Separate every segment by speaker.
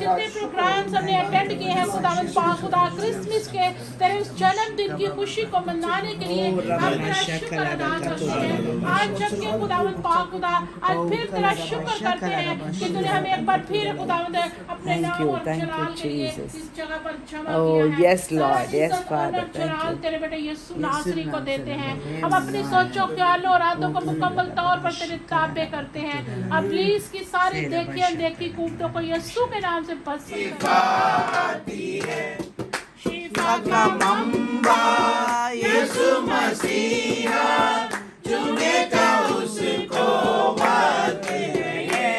Speaker 1: जितने प्रोग्राम्स हमने अटेंड किए हैं खुदावंद पाक खुदा क्रिसमस के तेरे उस जन्मदिन की खुशी को मनाने के लिए हम तेरा शुक्र अदा करते हैं। आज जबकि खुदावंद पाक खुदा आज फिर तेरा शुक्र करते हैं कि तूने हमें एक बार फिर खुदावंद अपने नाम और जलाल के लिए इस जगह पर जमा किया है।
Speaker 2: yes Lord, yes Father, thank you।
Speaker 1: तेरे बेटे यीशु नासरी को देते हैं। हम अपनी सोचों ख्यालों और आदतों को मुकम्मल तौर पर तेरे ताबे करते हैं। अब प्लीज की सारी देखी अनदेखी कुव्वतों को यीशु के नाम से बस
Speaker 2: शिफा का मंबा यीशु मसीहा, चुनेगा उसको बात है ये।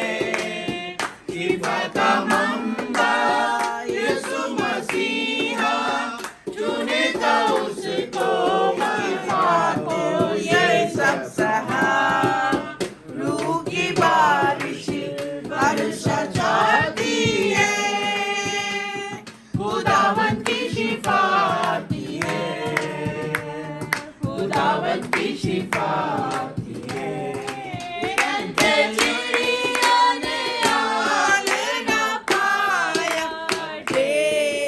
Speaker 2: शिफा का मंबा यीशु मसीहा, चुनेगा उसको बात को ये सब सहा। रूह की बारिश वर्षा चाहती है, खुदावंद की शिफा आती है, खुदावंद की शिफा आती है। रंग चिड़िया ने आल न पाया,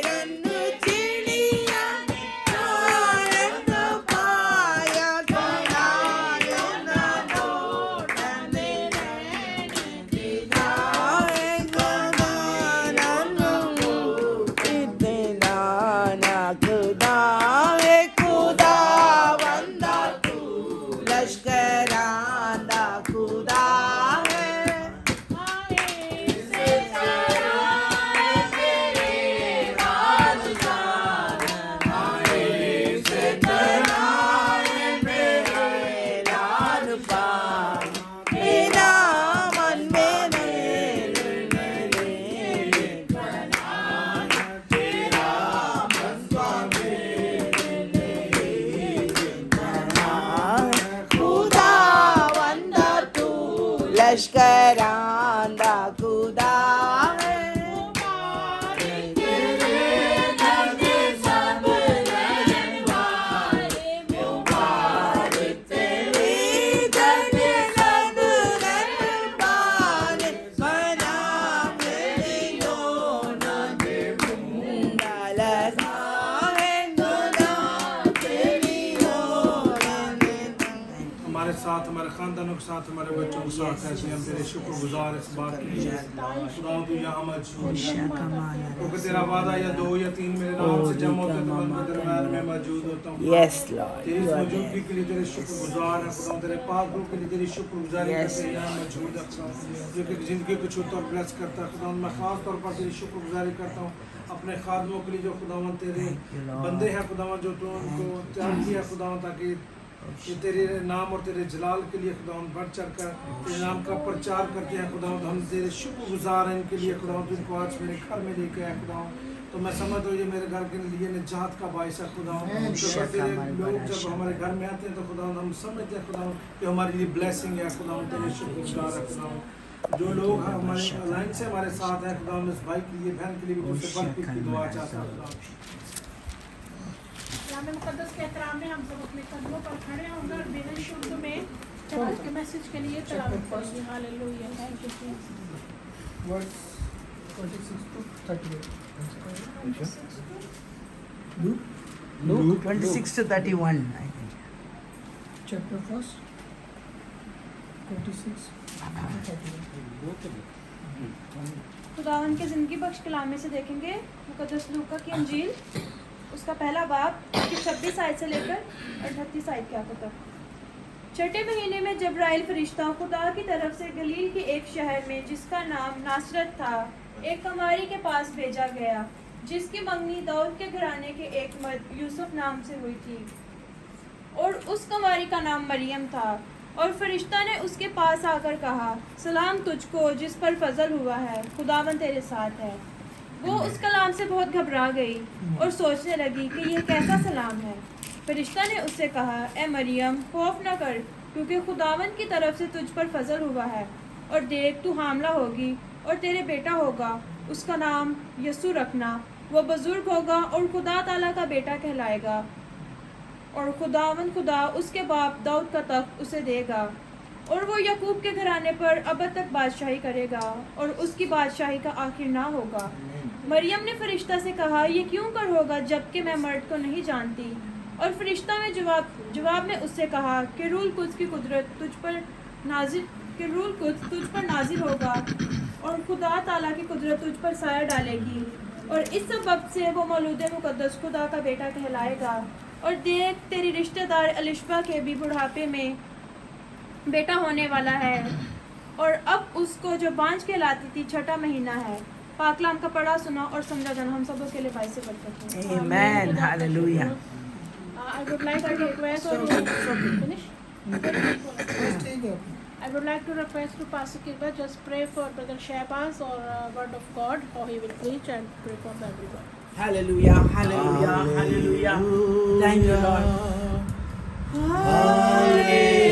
Speaker 2: रंग चिड़िया ने आल न पाया, बनाया न लोटन रैन दिलाए गगन इतना न खुदाए खुदावंदा तू लश्करांदा खुदा है। मेरा मन खुदावंदा तू लश्करांदा खुदा है।
Speaker 3: हमारे साथ, हमारे खानदानों के साथ, हमारे बच्चों के साथ ऐसे हम तेरे शुक्रगुजार इस बात के लिए खुदा तू यहाँ मौजूद है। क्योंकि तेरा वादा या दो या तीन मेरे नाम से जमा होते तो मैं दरमियान में मौजूद होता हूँ।
Speaker 2: Yes Lord,
Speaker 3: तेरी इस मौजूदगी के लिए तेरे शुक्रगुजार है खुदा। तेरे पाक रूह के लिए तेरी शुक्रगुजारी करते हैं यहाँ मौजूद है खुदा, जो कि जिंदगी को छूता और ब्लेस करता है खुदा। मैं खास तौर पर तेरी शुक्रगुजारी करता हूँ अपने खादमों के लिए जो खुदावन तेरे बंदे हैं खुदावन, जो तू उनको तैयार किया खुदावन, ताकि ये तेरे नाम और तेरे जलाल के लिए खुदावन बढ़ चढ़ कर तेरे नाम का प्रचार करते हैं खुदावन। हम तेरे शुक्रगुजार हैं इनके लिए खुदावन। तू इनको आज मेरे घर में लेके आया खुदावन, तो मैं समझता हूँ ये मेरे घर के लिए निजात का बायस है खुदावन। तो तेरे लोग जब हमारे घर में आते हैं तो खुदावन हम समझते हैं खुदावन कि हमारे लिए ब्लेसिंग है खुदावन। तेरे शुक्रगुजार है खुदावन। जो लोग हमारे लाइन से हमारे साथ हैं खुदावन, इस भाई के लिए बहन के लिए भी तुझसे बरकत की दुआ चाहता हूँ खुदावन।
Speaker 1: कलाम मुक़द्दस के एहतराम में हम सब अपने कदमों पर खड़े होंगे और बिना शुद्ध में आज के मैसेज के लिए तलावत करेंगे। Hallelujah, thank you Jesus.
Speaker 4: Verse 26 to 38.
Speaker 2: Luke 26 to 31 I think.
Speaker 4: Chapter 1, 26 to 31.
Speaker 5: खुदावंद के ज़िंदगी बख्श कलामे से देखेंगे मुक़द्दस लूका की इंजील, उसका पहला बाब 26 आयत से लेकर 38 आयत के आखिर तक। छठे महीने में जब्राइल फरिश्ता खुदा की तरफ से गलील के एक शहर में जिसका नाम नासरत था एक कमारी के पास भेजा गया, जिसकी मंगनी दाऊद के घराने के एक मर्द यूसुफ नाम से हुई थी, और उस कमारी का नाम मरियम था। और फरिश्ता ने उसके पास आकर कहा, सलाम तुझको जिस पर फजल हुआ है, खुदावन तेरे साथ है। वो उस कलाम से बहुत घबरा गई और सोचने लगी कि यह कैसा सलाम है। फरिश्ता ने उससे कहा, ए मरियम, खौफ न कर, क्योंकि खुदावन की तरफ से तुझ पर फजल हुआ है। और देख, तू हामला होगी और तेरे बेटा होगा, उसका नाम यसू रखना। वह बुजुर्ग होगा और खुदा ताला का बेटा कहलाएगा, और खुदावन खुदा उसके बाप दाऊद का तख्त उसे देगा। और वो याकूब के घराने पर अब तक बादशाही करेगा और उसकी बादशाही का आखिर ना होगा। मरियम ने फरिश्ता से कहा, ये क्यों कर होगा जबकि मैं मर्द को नहीं जानती। और फरिश्ता ने जवाब में उससे कहा कि रूह कुद्स की कुदरत तुझ पर नाजिल होगा और खुदा ताला की कुदरत तुझ पर साया डालेगी और इस सबब से वो मौलूद मुकद्दस खुदा का बेटा कहलाएगा। और देख, तेरी रिश्तेदार एलिशबा के भी बुढ़ापे में बेटा होने वाला है और अब उसको जो बांझ कहलाती थी 6वां महीना है। पाकलाम का पढ़ा सुना और समझा जाना हम सबों के लिए भाई से बढ़ते हैं।
Speaker 2: Amen. Hallelujah.
Speaker 1: I would like to request finish. I would like to request to Pastor Kirba just pray for Brother Shahbaz or Word of God, how he will preach, and pray for everyone.
Speaker 2: Hallelujah. Hallelujah. Hallelujah. Thank you, Lord. Hallelujah.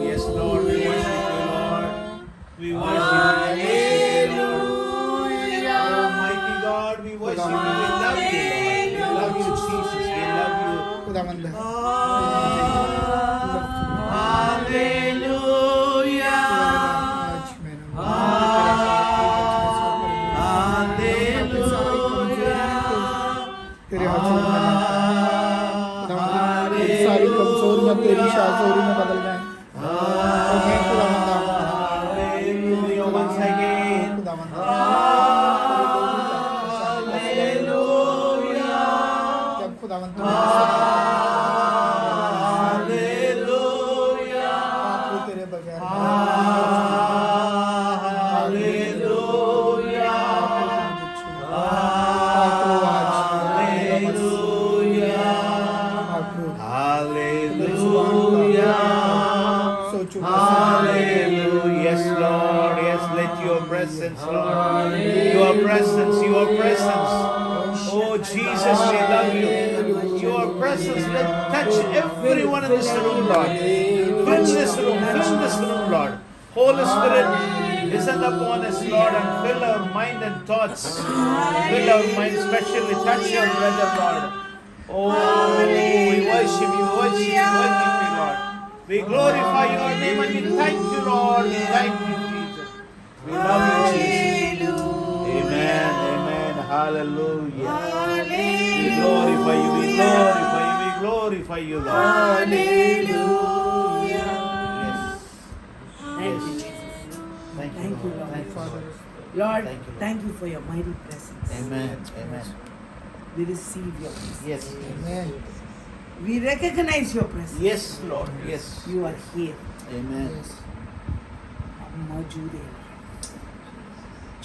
Speaker 3: Yes, Lord, we worship you, Lord. We worship you, Lord. Almighty God, we worship you. We love you, Lord. We love you, Jesus. We love you.
Speaker 6: खुदावंद आज मैंने तेरे हाथों में खुदावंद सारी कमजोरियां तेरी शाजोरी में बदल जाएं और मैं खुदावंद
Speaker 3: Once again.
Speaker 6: खुदावंद जब खुदावंद तेरे बगैर
Speaker 3: Hallelujah. Yes, Lord. Yes, let your presence, Lord. Your presence. Oh, Jesus, we love you. Your presence, let touch everyone in this room, Lord. Fill this room, Lord. Holy Spirit, descend upon us, Lord, and fill our mind and thoughts. Fill our mind, especially touch your brother, Lord. Oh, we worship you, Lord. We glorify your name and we thank you, Lord. We thank you, Jesus. We love you, Jesus. Amen. Hallelujah. We glorify you, we glorify you, Lord.
Speaker 2: Hallelujah.
Speaker 3: Yes.
Speaker 2: Thank you, Jesus.
Speaker 3: Thank you,
Speaker 2: Thank you,
Speaker 3: Lord.
Speaker 2: Lord.
Speaker 3: Thank you, Lord.
Speaker 2: Lord,
Speaker 3: Thank you, Lord.
Speaker 2: thank you for your mighty presence.
Speaker 3: Amen.
Speaker 2: We receive your presence.
Speaker 3: Yes.
Speaker 6: Amen.
Speaker 2: We recognize your presence.
Speaker 3: Yes, Lord. Yes.
Speaker 2: You are here.
Speaker 3: Amen.
Speaker 2: हम मौजूद हैं.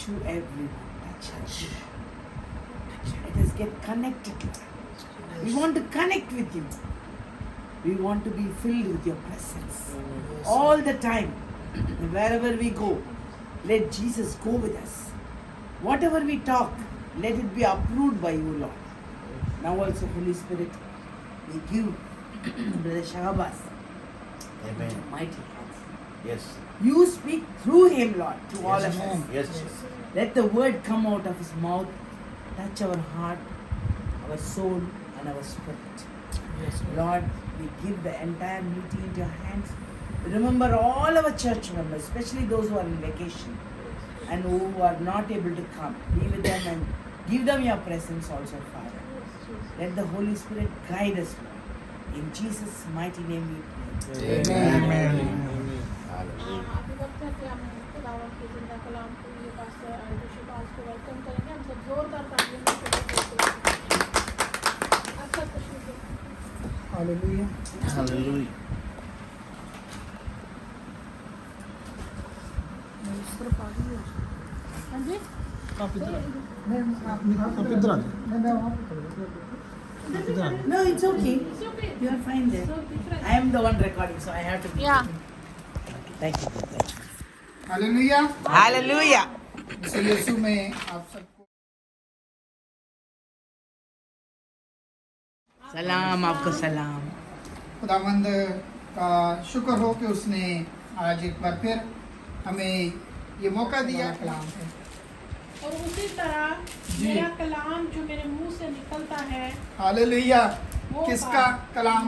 Speaker 2: To everyone, touch us. Let us get connected, Lord. We want to connect with you. We want to be filled with your presence. All the time. Wherever we go, let Jesus go with us. Whatever we talk, let it be approved by you, Lord. Now also, Holy Spirit, we give Brother Shahbaz
Speaker 3: Amen.
Speaker 2: your mighty hands.
Speaker 3: Yes.
Speaker 2: You speak through him, Lord, to all of us.
Speaker 3: Yes.
Speaker 2: Let the word come out of his mouth, touch our heart, our soul, and our spirit. Lord, we give the entire meeting into your hands. Remember all our church members, especially those who are in vacation and who are not able to come. Be with them and give them your presence also, Father. Let the Holy Spirit guide us, Lord. In Jesus' mighty name we pray.
Speaker 6: Amen.
Speaker 1: अभी वक्त है कि हम खुदावंद की जिंदा कलाम को ये पास्टर आयशा शहबाज को वेलकम करेंगे। हम सब जोरदार तालियों से अच्छा तशरीफ।
Speaker 6: Hallelujah.
Speaker 3: Hallelujah.
Speaker 1: हाँ जी
Speaker 2: No, it's okay.
Speaker 1: It's okay.
Speaker 2: You are fine there.
Speaker 1: So different.
Speaker 2: I am the one recording, so I have to be.
Speaker 1: Yeah.
Speaker 2: Thank you. Thank you.
Speaker 6: Hallelujah.
Speaker 2: Hallelujah.
Speaker 6: यीशु यीशु में आप सबको
Speaker 2: सलाम आपको सलाम
Speaker 6: खुदावंद का शुक्र हो कि उसने आज एक बार फिर हमें ये मौका दिया कलाम है।
Speaker 1: और उसी तरह
Speaker 6: जी।
Speaker 1: मेरा कलाम जो मेरे मुंह से निकलता है
Speaker 6: हालेलुया।
Speaker 1: वो
Speaker 6: किसका
Speaker 1: बात
Speaker 6: कलाम?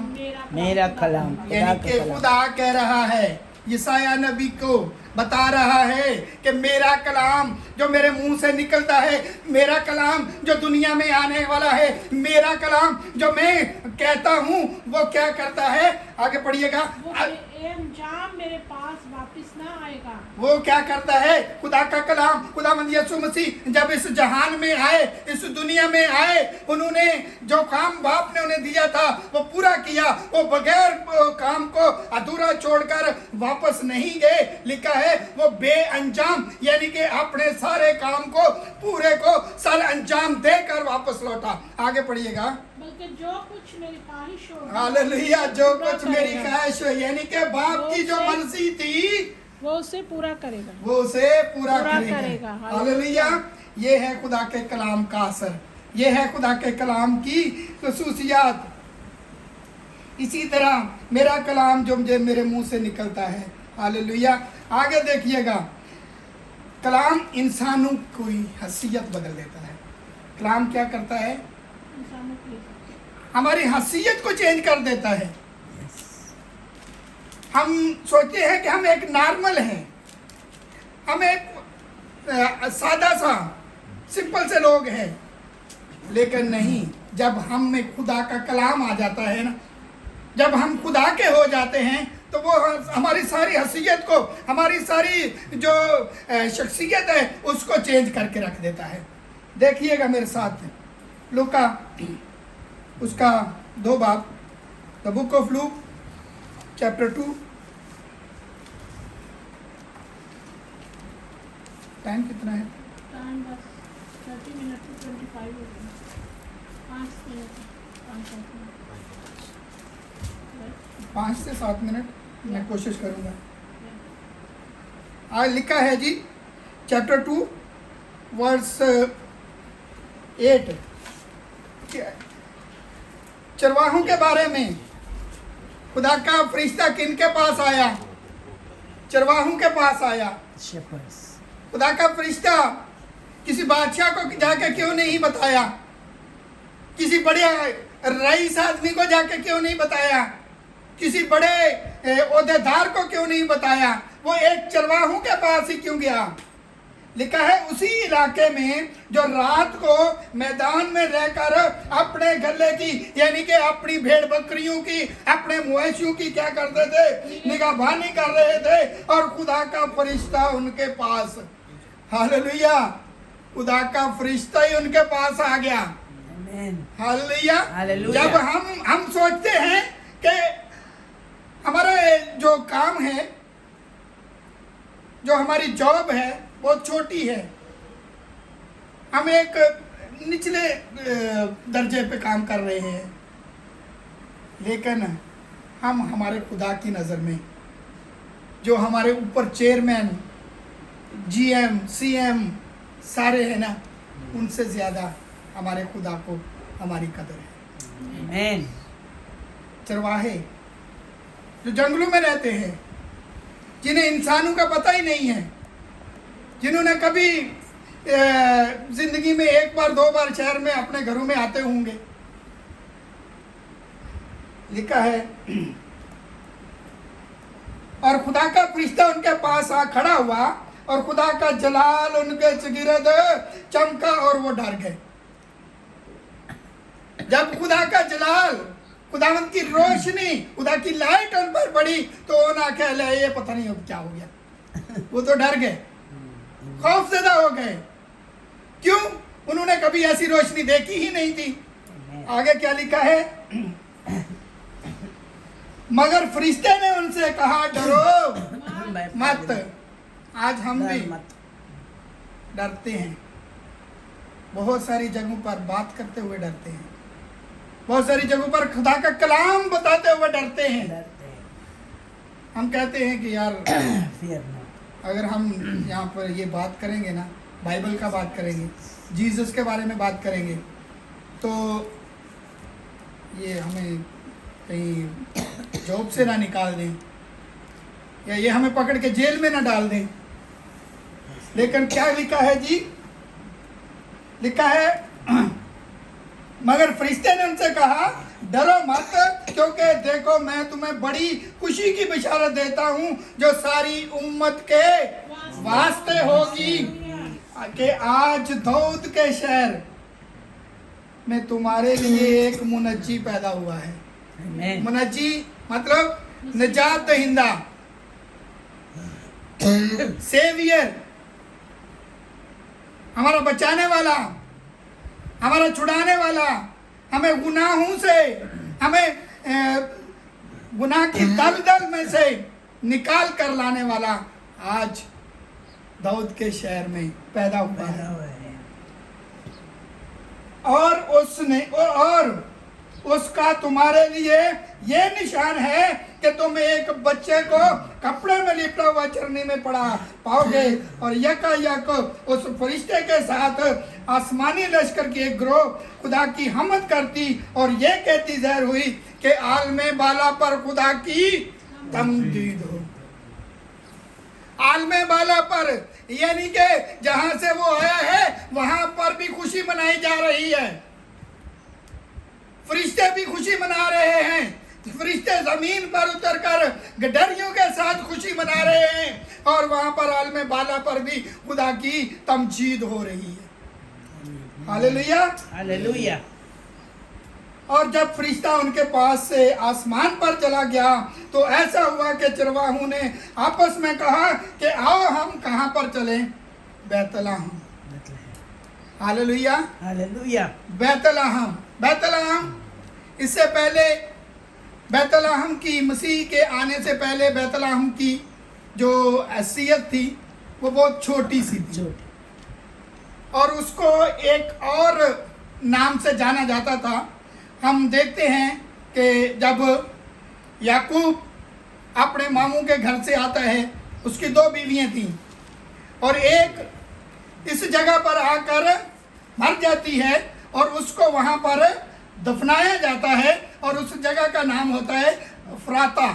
Speaker 2: मेरा कलाम,
Speaker 6: यानी कि खुदा कह रहा है, यशायाह नबी को बता रहा है कि मेरा कलाम जो मेरे मुंह से निकलता है, मेरा कलाम जो दुनिया में आने वाला है, मेरा कलाम जो मैं कहता हूँ वो क्या करता है। आगे पढ़िएगा।
Speaker 1: वो अंजाम मेरे पास वापस ना आएगा।
Speaker 6: वो क्या करता है? खुदा का कलाम, खुदावंद यीशु मसीह जब इस जहान में आए, इस दुनिया में आए, उन्होंने जो काम बाप ने उन्हें दिया था वो पूरा किया। वो बगैर काम को अधूरा छोड़कर वापस नहीं गए। लिखा है वो बेअंजाम यानी कि अपने सारे काम को पूरे को सर अंजाम देकर वापस लौटा। आगे पढ़िएगा।
Speaker 1: बल्कि जो कुछ मेरी ख्वाहिश हो,
Speaker 6: हालेलुया, जो
Speaker 1: पूरा
Speaker 6: कुछ मेरी
Speaker 1: करेगा।
Speaker 6: ख्वाहिश हो, यानी कि बाप की जो मर्जी थी
Speaker 1: वो उसे पूरा करेगा।
Speaker 6: वो उसे पूरा
Speaker 1: करेगा।
Speaker 6: करेगा। हालेलुया। ये है खुदा के कलाम का असर, ये है खुदा के कलाम की खसूसियात। इसी तरह मेरा कलाम जो मुझे मेरे मुंह से निकलता है, हालेलुया। आगे देखिएगा, कलाम इंसानों की हैसियत बदल देता है। कलाम क्या करता है?
Speaker 1: इंसानों के लिए
Speaker 6: हमारी हैसियत को चेंज कर देता है। हम सोचते हैं कि हम एक नॉर्मल हैं, हम एक सादा सा सिंपल से लोग हैं, लेकिन नहीं, जब हम में खुदा का कलाम आ जाता है ना, जब हम खुदा के हो जाते हैं तो वो हमारी सारी हैसियत को, हमारी सारी जो शख्सियत है उसको चेंज करके रख देता है। देखिएगा मेरे साथ लूका उसका 2 बाब, the book of Luke chapter 2। Time कितना है?
Speaker 1: टाइम बस 30 मिनट से 25 हो गए। 5 मिनट
Speaker 6: 5 से 7 मिनट मैं कोशिश करूंगा। आज लिखा है जी चैप्टर 2 वर्स 8, चरवाहों के बारे में। खुदा का फरिश्ता किन के पास आया? चरवाहों के पास आया। खुदा का फरिश्ता किसी बादशाह को जाके क्यों नहीं बताया? किसी बड़े रईस आदमी को जाके क्यों नहीं बताया? किसी बड़े ओहदेदार को क्यों नहीं बताया? वो एक चरवाहों के पास ही क्यों गया? लिखा है उसी इलाके में जो रात को मैदान में रहकर अपने गले की यानी कि अपनी भेड़ बकरियों की, अपने मवेशियों की क्या करते थे? निगहबानी कर रहे थे। और खुदा का फरिश्ता उनके पास, हालेलुया, खुदा का फरिश्ता ही उनके पास आ गया। हालेलुया। जब हम सोचते हैं कि हमारे जो काम है, जो हमारी जॉब है बहुत छोटी है, हम एक निचले दर्जे पे काम कर रहे हैं, लेकिन हम हमारे खुदा की नज़र में जो हमारे ऊपर चेयरमैन, जीएम, सीएम सारे हैं ना, उनसे ज़्यादा हमारे खुदा को हमारी कदर है।
Speaker 2: आमीन।
Speaker 6: चरवाहे जो जंगलों में रहते हैं, जिन्हें इंसानों का पता ही नहीं है, जिन्होंने कभी जिंदगी में 1 बार 2 बार शहर में अपने घरों में आते होंगे। लिखा है और खुदा का फरिश्ता उनके पास आ खड़ा हुआ और खुदा का जलाल उनके चगिरद चमका और वो डर गए। जब खुदा का जलाल, खुदावंत की रोशनी, खुदा की लाइट उन पर पड़ी तो वो ना कह ले ये पता नहीं अब क्या हो गया। वो तो डर गए, खौफजदा हो गए। क्यों? उन्होंने कभी ऐसी रोशनी देखी ही नहीं थी। आगे क्या लिखा है? मगर फरिश्ते ने उनसे कहा डरो मत। आज हम भी डरते हैं, बहुत सारी जगहों पर बात करते हुए डरते हैं, बहुत सारी जगहों पर खुदा का कलाम बताते हुए डरते हैं। हम कहते हैं कि यार अगर हम यहाँ पर ये बात करेंगे ना, बाइबल का बात करेंगे, जीसस के बारे में बात करेंगे, तो ये हमें कहीं जॉब से ना निकाल दें, या ये हमें पकड़ के जेल में ना डाल दें। लेकिन क्या लिखा है जी? लिखा है मगर फरिश्ते ने उनसे कहा डरो मत, क्योंकि देखो मैं तुम्हें बड़ी खुशी की बिशारत देता हूँ जो सारी उम्मत के वास्ते होगी, कि आज दाऊद के शहर में तुम्हारे लिए एक मुनज्जी पैदा हुआ है।
Speaker 2: Amen.
Speaker 6: मुनज्जी मतलब निजात दहिंदा, सेवियर, हमारा बचाने वाला, हमारा छुड़ाने वाला, हमें गुनाहों से, हमें गुनाह की दलदल में से निकाल कर लाने वाला आज दाऊद के शहर में पैदा हुआ है। और उसका तुम्हारे लिए ये निशान है कि तुम एक बच्चे को कपड़े में लिपटा हुआ चरनी में पड़ा पाओगे, और यकायक उस फरिश्ते के साथ आसमानी लश्कर की एक ग्रोह खुदा की हमद करती और ये कहती ज़ाहिर हुई कि आलमे बाला पर खुदा की तमजीद हो। आलमे बाला पर यानी कि जहां से वो आया है वहां पर भी खुशी मनाई जा रही है। फरिश्ते भी खुशी मना रहे हैं, फरिश्ते जमीन पर उतरकर गडरियों के साथ खुशी मना रहे हैं, और वहां पर आलमे बाला पर भी खुदा की तमजीद हो रही है। Hallelujah,
Speaker 2: hallelujah.
Speaker 6: और जब फरिश्ता उनके पास से आसमान पर चला गया तो ऐसा हुआ कि चरवाहों ने आपस में कहा कि आओ हम कहां पर चलें? बैतलहम। Hallelujah,
Speaker 2: hallelujah.
Speaker 6: बैतलहम। बैतलहम इससे पहले, बैतलहम की मसीह के आने से पहले बैतलहम की जो हैसियत थी वो बहुत छोटी सी थी, और उसको एक और नाम से जाना जाता था। हम देखते हैं कि जब याकूब अपने मामू के घर से आता है, उसकी 2 बीवियां थीं, और एक इस जगह पर आकर मर जाती है और उसको वहां पर दफनाया जाता है, और उस जगह का नाम होता है फ्राता,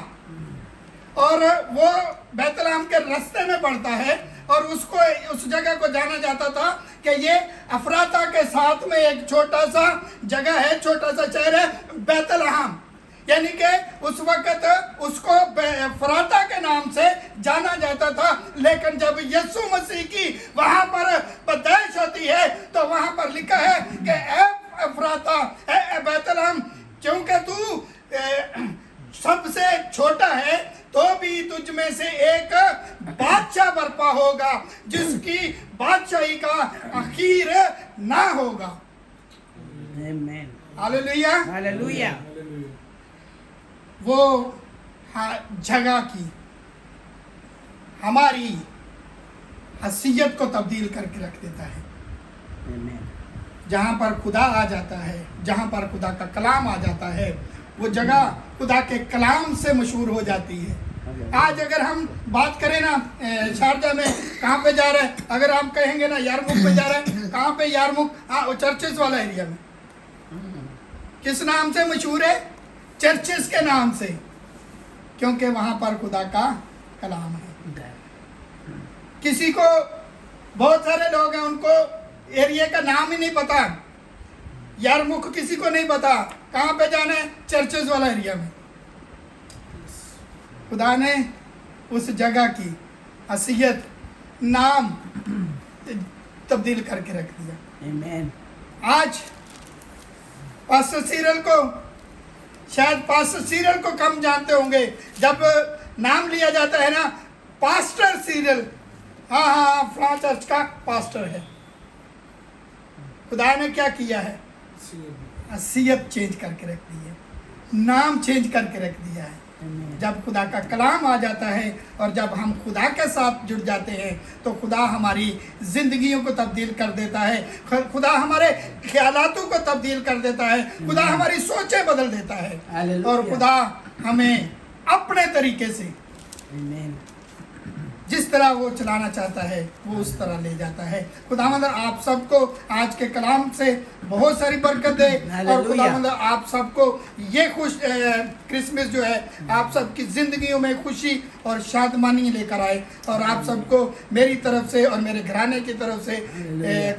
Speaker 6: और वो बैतलहम के रास्ते में पड़ता है, और उसको उस जगह को जाना जाता था कि ये अफराता के साथ में एक छोटा सा जगह है, छोटा सा शहर है बैतलहम, यानी कि उस वक्त उसको फराता के नाम से जाना जाता था। लेकिन जब यीशु मसीह की वहां पर पैदाइश होती है तो वहां पर लिखा है कि ए अफराता, ए बैतलहम, क्योंकि तू सबसे छोटा है तो भी तुझ में से एक बादशाह बर्पा होगा जिसकी बादशाही का आखिर ना होगा।
Speaker 2: आमीन।
Speaker 6: Hallelujah,
Speaker 2: hallelujah.
Speaker 6: वो जगह की हमारी हसीयत को तब्दील करके रख देता है।
Speaker 2: आमीन।
Speaker 6: जहाँ पर खुदा आ जाता है, जहाँ पर खुदा का कलाम आ जाता है, वो जगह खुदा के कलाम से मशहूर हो जाती है। आज अगर हम बात करें ना शारजा में कहाँ पे जा रहे हैं, अगर हम कहेंगे ना यारमुख पे जा रहे हैं, कहाँ पे यारमुख? हाँ, वो चर्चेस वाला एरिया में। किस नाम से मशहूर है? चर्चेस के नाम से, क्योंकि वहाँ पर खुदा का कलाम है। किसी को, बहुत सारे लोग हैं उनको एरिया का नाम ही नहीं पता, यारमुख किसी को नहीं पता, कहाँ पे जाना है? चर्चेस वाला एरिया में। खुदा ने उस जगह की हसीयत, नाम तब्दील करके रख दिया।
Speaker 2: आमीन।
Speaker 6: आज पास्टर सीरियल को, शायद पास्टर सीरियल को कम जानते होंगे, जब नाम लिया जाता है ना पास्टर सीरियल, हाँ हाँ फलां चर्च का पास्टर है। खुदा ने क्या किया है? हसीयत चेंज करके रख दी है, नाम चेंज करके रख दिया है। जब खुदा का कलाम आ जाता है और जब हम खुदा के साथ जुड़ जाते हैं तो खुदा हमारी ज़िंदगियों को तब्दील कर देता है, खुदा हमारे ख्यालातों को तब्दील कर देता है, खुदा हमारी सोचें बदल देता है, और खुदा हमें अपने तरीके से जिस तरह वो चलाना चाहता है वो उस तरह ले जाता है। खुदावंद आप सबको आज के कलाम से बहुत सारी बरकत दे और
Speaker 2: हालेलुया।
Speaker 6: खुदावंद आप सबको ये क्रिसमस जो है आप सबकी जिंदगियों में खुशी और शादमानी लेकर आए और आप सबको मेरी तरफ से और मेरे घराने की तरफ से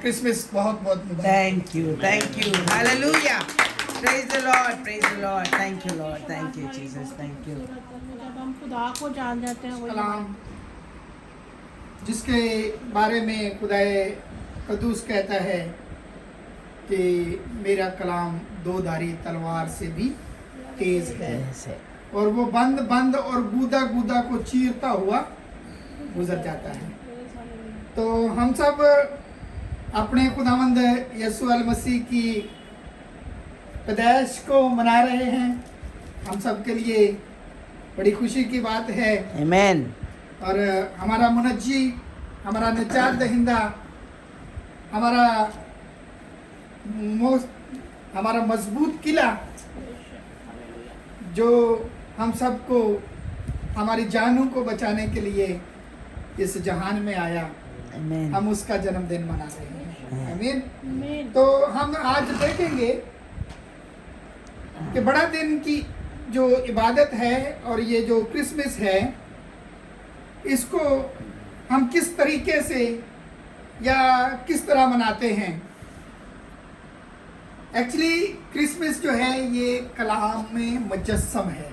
Speaker 6: क्रिसमस बहुत बहुत मुबारक।
Speaker 2: Thank you, thank you. Hallelujah. Praise the Lord, praise the Lord. Thank you, Lord. Thank you, Jesus. Thank you.
Speaker 1: जब हम खुदा को जान जाते हैं वही
Speaker 6: कलाम जिसके बारे में खुदाए कदूस कहता है कि मेरा कलाम दो धारी तलवार से भी तेज है
Speaker 2: Yes, sir.
Speaker 6: और वो बंद बंद और गूदा गूदा को चीरता हुआ गुजर जाता है। तो हम सब अपने खुदावंद यीशु अल मसीह की पैदाइश को मना रहे हैं। हम सब के लिए बड़ी खुशी की बात है
Speaker 2: Amen.
Speaker 6: और हमारा मुनज्जी, हमारा निजात दहिंदा, हमारा मजबूत किला जो हम सबको हमारी जानों को बचाने के लिए इस जहान में आया,
Speaker 2: Amen.
Speaker 6: हम उसका जन्मदिन मना रहे हैं। आमीन।
Speaker 1: आमीन।
Speaker 6: तो हम आज देखेंगे कि बड़ा दिन की जो इबादत है और ये जो क्रिसमस है इसको हम किस तरीके से या किस तरह मनाते हैं। एक्चुअली क्रिसमस जो है ये कलाम में मुजस्सम है।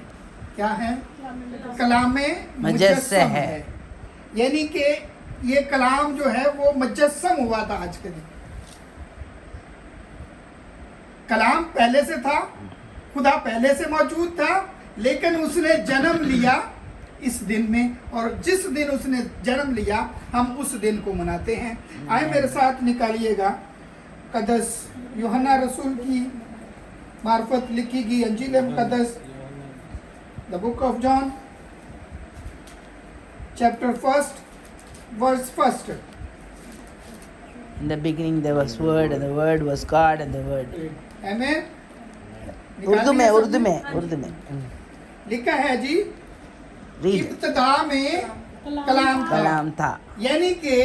Speaker 6: क्या है? कलाम में मुजस्सम है। यानी कि ये कलाम जो है वो मुजस्सम हुआ था आज के दिन। कलाम पहले से था, खुदा पहले से मौजूद था, लेकिन उसने जन्म लिया इस दिन में और जिस दिन उसने जन्म लिया हम उस दिन को मनाते हैं। आए मेरे साथ निकालिएगा कदस यूहन्ना रसूल की मार्फत लिखी गई अंजील मुकद्दस, the book of John, chapter 1 verse 1।
Speaker 2: In the beginning there was word and the word was God and the word.
Speaker 6: आमीन।
Speaker 2: उर्दू में उर्दू में उर्दू में
Speaker 6: लिखा है जी,
Speaker 2: रीड।
Speaker 6: इब्तिदा में कलाम था।
Speaker 2: कलाम था।
Speaker 6: यानी कि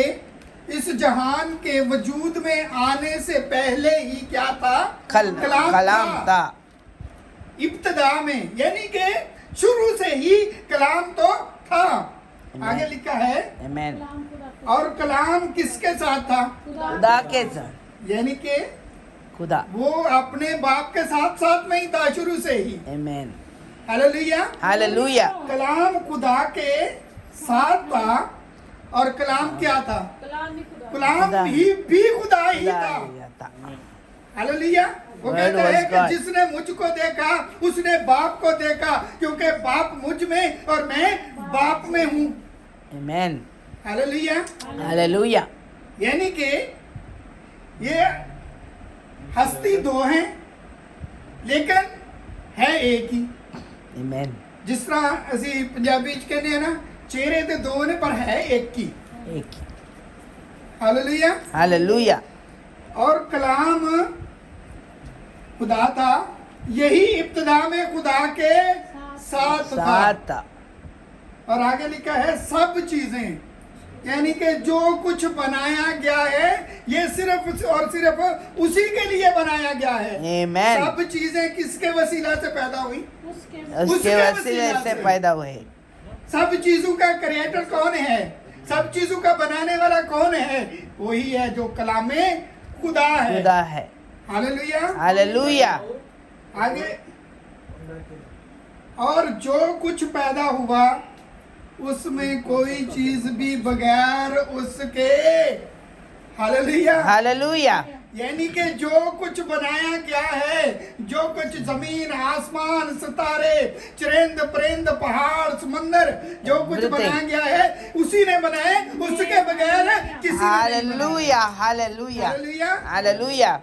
Speaker 6: इस जहान के वजूद में आने से पहले ही क्या था?
Speaker 2: कलाम था।
Speaker 6: इब्तिदा में यानी कि शुरू से ही कलाम तो था। आगे लिखा है
Speaker 2: Amen.
Speaker 6: और कलाम किसके साथ था?
Speaker 2: खुदा के साथ।
Speaker 6: यानी कि
Speaker 2: खुदा।
Speaker 6: वो अपने बाप के साथ साथ में ही था शुरू से ही।
Speaker 2: Amen.
Speaker 6: हालेलुया।
Speaker 2: Hallelujah.
Speaker 6: कलाम खुदा के साथ था और कलाम क्या था? कलाम
Speaker 2: खुदा।
Speaker 6: भी खुदा ही
Speaker 2: खुदा
Speaker 6: था।
Speaker 2: ही था।
Speaker 6: हालेलुया। वो
Speaker 2: Word
Speaker 6: कहता
Speaker 2: was
Speaker 6: है
Speaker 2: God.
Speaker 6: कि जिसने मुझको देखा उसने बाप को देखा, क्योंकि बाप मुझ में और मैं बाप में हूँ।
Speaker 2: Amen.
Speaker 6: हालेलुया।
Speaker 2: Hallelujah.
Speaker 6: यानी कि ये हस्ती दो हैं लेकिन है एक ही।
Speaker 2: Amen.
Speaker 6: जिस तरह ਅਸੀਂ ਪੰਜਾਬੀ ਚ ਕਹਿੰਦੇ ਆ ਨਾ, ਚਿਹਰੇ ਤੇ ਦੋ ਨੇ ਪਰ ਹੈ ਇੱਕ ਹੀ।
Speaker 2: एक।
Speaker 6: हालेलुया।
Speaker 2: Hallelujah.
Speaker 6: और कलाम खुदा था, यही इब्तिदा में खुदा के साथ था।
Speaker 2: साथ था।
Speaker 6: और आगे लिखा है सब चीजें, यानी कि जो कुछ बनाया गया है ये सिर्फ और सिर्फ उसी के लिए बनाया गया है।
Speaker 2: Amen.
Speaker 6: सब चीजें किसके वसीला से पैदा हुई?
Speaker 2: उसके वसीले से पैदा हुए।
Speaker 6: सब चीजों का क्रिएटर कौन है? सब चीजों का बनाने वाला कौन है? वही है जो कलामे खुदा है।
Speaker 2: खुदा है।
Speaker 6: हालेलुया।
Speaker 2: Hallelujah.
Speaker 6: आगे, और जो कुछ पैदा हुआ उसमें कोई चीज भी बगैर उसके। हालेलुया।
Speaker 2: Hallelujah.
Speaker 6: यानी कि जो कुछ बनाया गया है, जो कुछ जमीन आसमान सितारे चरिंद परिंद पहाड़ समंदर जो कुछ
Speaker 2: Everything.
Speaker 6: बनाया गया है उसी ने बनाए, उसके बगैर किसी ने नहीं बनाया।
Speaker 2: Hallelujah. Hallelujah.
Speaker 6: हालेलुया।
Speaker 2: Hallelujah.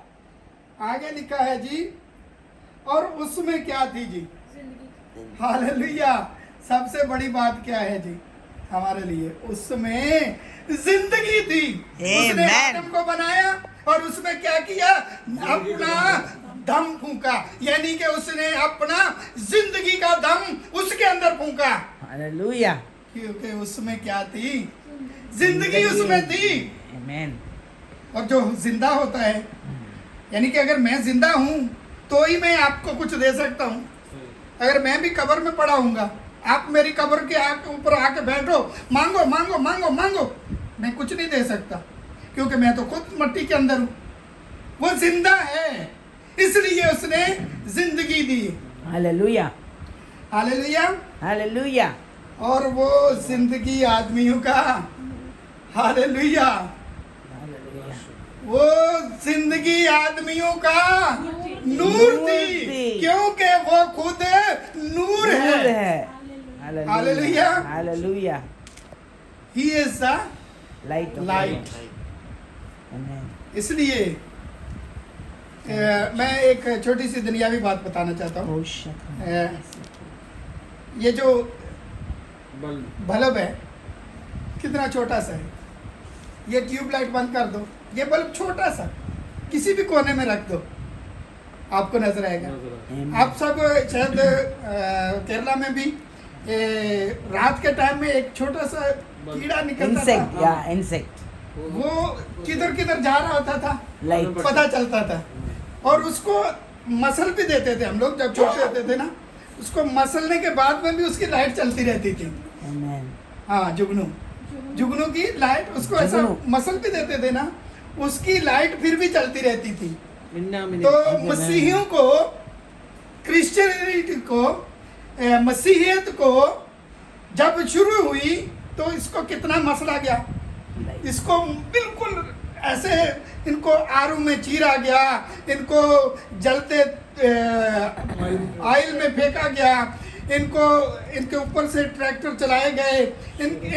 Speaker 6: आगे लिखा है जी, और उसमें क्या थी जी? हालेलुया। सबसे बड़ी बात क्या है जी हमारे लिए? उसमें जिंदगी थी। उसने
Speaker 2: Amen.
Speaker 6: आदम को बनाया और उसमें क्या किया? अपना दम फूंका, यानी कि उसने अपना जिंदगी का दम उसके अंदर फूंका।
Speaker 2: Hallelujah.
Speaker 6: क्योंकि उसमें क्या थी? जिंदगी उसमें थी।
Speaker 2: Amen.
Speaker 6: और जो जिंदा होता है, यानी कि अगर मैं जिंदा हूं तो ही मैं आपको कुछ दे सकता हूं। अगर मैं भी कब्र में पड़ा हूंगा, आप मेरी कब्र के ऊपर आके बैठो, मांगो मांगो मांगो मांगो, मैं कुछ नहीं दे सकता, क्योंकि मैं तो खुद मिट्टी के अंदर हूं। वो जिंदा है, इसलिए उसने जिंदगी दी।
Speaker 2: Hallelujah.
Speaker 6: हालेलुया।
Speaker 2: Hallelujah.
Speaker 6: और वो जिंदगी आदमियों का, हालेलुया,
Speaker 2: Hallelujah.
Speaker 6: वो जिंदगी आदमियों का नूर थी,
Speaker 2: थी।
Speaker 6: क्योंकि वो खुद नूर
Speaker 2: Good
Speaker 6: है।
Speaker 2: है. Hallelujah.
Speaker 6: Hallelujah.
Speaker 2: Hallelujah.
Speaker 6: He is the
Speaker 2: Light of
Speaker 6: light.
Speaker 2: the world. Amen.
Speaker 6: इसलिए मैं एक छोटी सी दुनियावी बात बताना चाहता हूँ।
Speaker 2: Oh, shut
Speaker 6: ये जो बल्ब है कितना छोटा सा है, ये ट्यूबलाइट बंद कर दो, ये बल्ब छोटा सा किसी भी कोने में रख दो, आपको नजर आएगा।
Speaker 2: Amen.
Speaker 6: आप सब शायद केरला में भी रात के टाइम में एक छोटा सा कीड़ा निकलता
Speaker 2: Insect.
Speaker 6: था,
Speaker 2: Yeah, insect.
Speaker 6: वो किधर किधर जा रहा होता था,
Speaker 2: Light.
Speaker 6: पता चलता था। और उसको मसल भी देते थे हम लोग जब छोटे होते थे ना, उसको मसलने के बाद में भी उसकी लाइट चलती रहती थी।
Speaker 2: Amen.
Speaker 6: हाँ, जुगनू, जुगनू की लाइट, उसको ऐसा
Speaker 2: जुगनू।
Speaker 6: मसल भी देते थे ना, उसकी लाइट फिर भी चलती रहती थी। तो मसीहियों को, क्रिश्चियनिटी को, मसीहियत को जब शुरू हुई तो इसको कितना मसला गया,
Speaker 2: Light.
Speaker 6: इसको बिल्कुल ऐसे इनको आरू में चीरा गया, इनको जलते ऑयल में फेंका गया, इनको इनके ऊपर से ट्रैक्टर चलाए गए,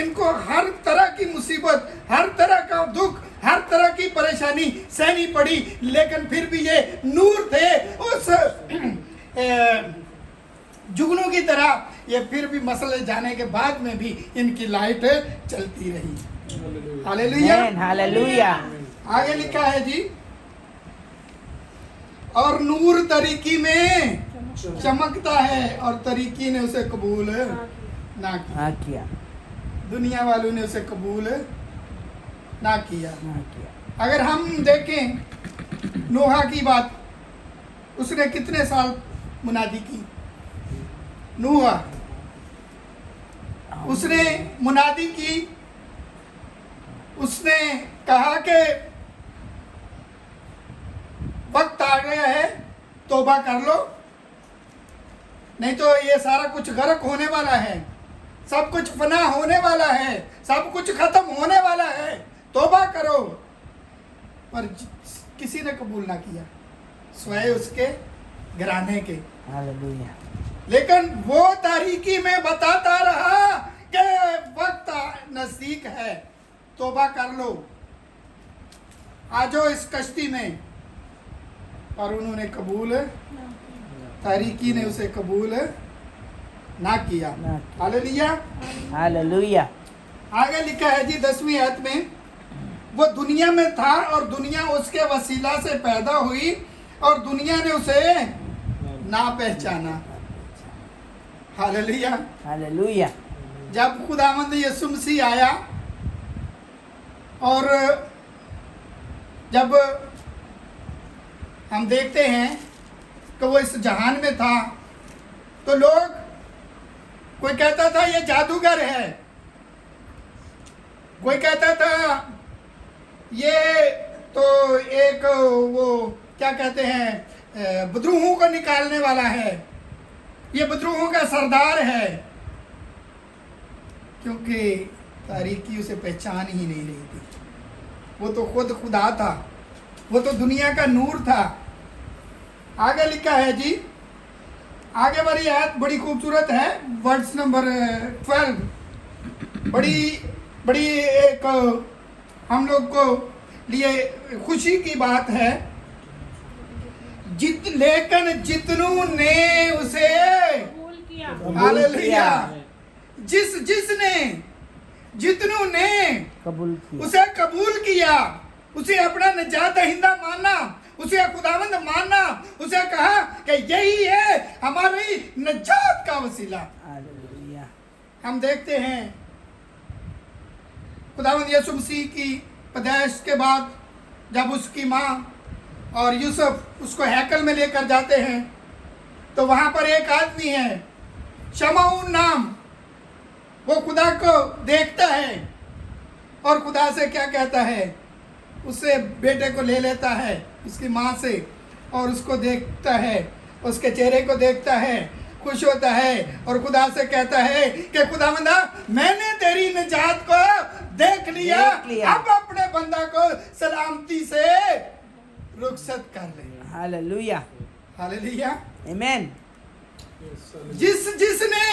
Speaker 6: इनको हर तरह की मुसीबत, हर तरह का दुख, हर तरह की परेशानी सहनी पड़ी, लेकिन फिर भी ये नूर थे उस जुगनू की तरह। ये फिर भी मसले जाने के बाद में भी इनकी लाइट चलती रही। हालेलुया।
Speaker 2: Amen. Hallelujah.
Speaker 6: आगे लिखा है जी, और नूर तरीकी में चमकता है और तरीकी ने उसे कबूल ना किया।
Speaker 2: हाँ किया.
Speaker 6: दुनिया वालों ने उसे कबूल ना किया।
Speaker 2: हाँ किया.
Speaker 6: अगर हम देखें नोहा की बात, उसने कितने साल मुनादी की? नूहा, उसने मुनादी की, उसने कहा कि वक्त आ गया है, तौबा कर लो, नहीं तो ये सारा कुछ गर्क होने वाला है, सब कुछ फना होने वाला है, सब कुछ खत्म होने वाला है, तौबा करो। पर किसी ने कबूल ना किया, स्वयं उसके घराने के।
Speaker 2: Hallelujah.
Speaker 6: लेकिन वो तारीकी में बताता रहा कि वक्त नजदीक है, तौबा कर लो, आ जाओ इस कश्ती में। पर उन्होंने कबूल, तारीकी ने उसे कबूल ना किया।
Speaker 2: ना
Speaker 6: हालेलुया।
Speaker 2: Hallelujah.
Speaker 6: आगे लिखा है जी 10वीं आयत में, वो दुनिया में था और दुनिया उसके वसीला से पैदा हुई और दुनिया ने उसे ना पहचाना। हालेलुया।
Speaker 2: Hallelujah.
Speaker 6: जब खुदावंद यीशु मसीह आया और जब हम देखते हैं कि वो इस जहान में था, तो लोग, कोई कहता था ये जादूगर है, कोई कहता था ये तो एक वो क्या कहते हैं, विद्रोहों को निकालने वाला है, ये विद्रोहों का सरदार है, क्योंकि तारीकी उसे पहचान ही नहीं रही थी। वो तो खुद खुदा था, वो तो दुनिया का नूर था। आगे लिखा है जी, आगे वाली आयत बड़ी खूबसूरत है, वर्ड्स नंबर 12, बड़ी एक हम लोग को लिए खुशी की बात है। लेकिन जितनों ने उसे,
Speaker 1: कबूल किया।
Speaker 6: हालेलुया, जिसने जितनों ने
Speaker 2: कबूल किया.
Speaker 6: उसे कबूल किया, उसे अपना निजात दहिंदा माना, उसे खुदावंद माना, उसे कहा कि यही है हमारी निजात का वसीला।
Speaker 2: Hallelujah.
Speaker 6: हम देखते हैं खुदावंद यीशु मसीह की पैदाइश के बाद जब उसकी माँ और यूसुफ उसको हैकल में लेकर जाते हैं तो वहाँ पर एक आदमी है शमऊन नाम, वो खुदा को देखता है और खुदा से क्या कहता है, उससे बेटे को ले लेता है उसकी माँ से और उसको देखता है, उसके चेहरे को देखता है, खुश होता है और खुदा से कहता है कि खुदावंदा मैंने तेरी निजात को देख लिया, अब अपने बंदा को सलामती से रुखसत कर ले।
Speaker 2: Hallelujah.
Speaker 6: हालेलुया।
Speaker 2: Amen.
Speaker 6: जिसने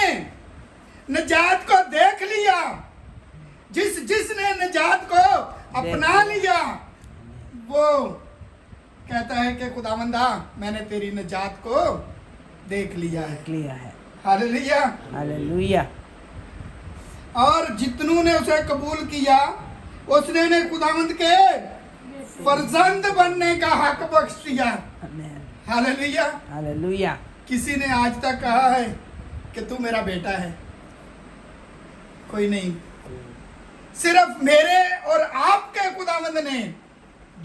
Speaker 6: निजात को देख लिया, जिसने निजात को अपना लिया, वो कहता है कि खुदावंदा मैंने तेरी निजात को देख लिया है।
Speaker 2: Clear है।
Speaker 6: हालेलुया।
Speaker 2: Hallelujah.
Speaker 6: और जितनों ने उसे कबूल किया उसने ने खुदावंद के फर्जंद बनने का हक बख्श दिया।
Speaker 2: Amen.
Speaker 6: हालेलुया।
Speaker 2: Hallelujah.
Speaker 6: किसी ने आज तक कहा है कि तू मेरा बेटा है? कोई नहीं। सिर्फ मेरे और आपके खुदावंद ने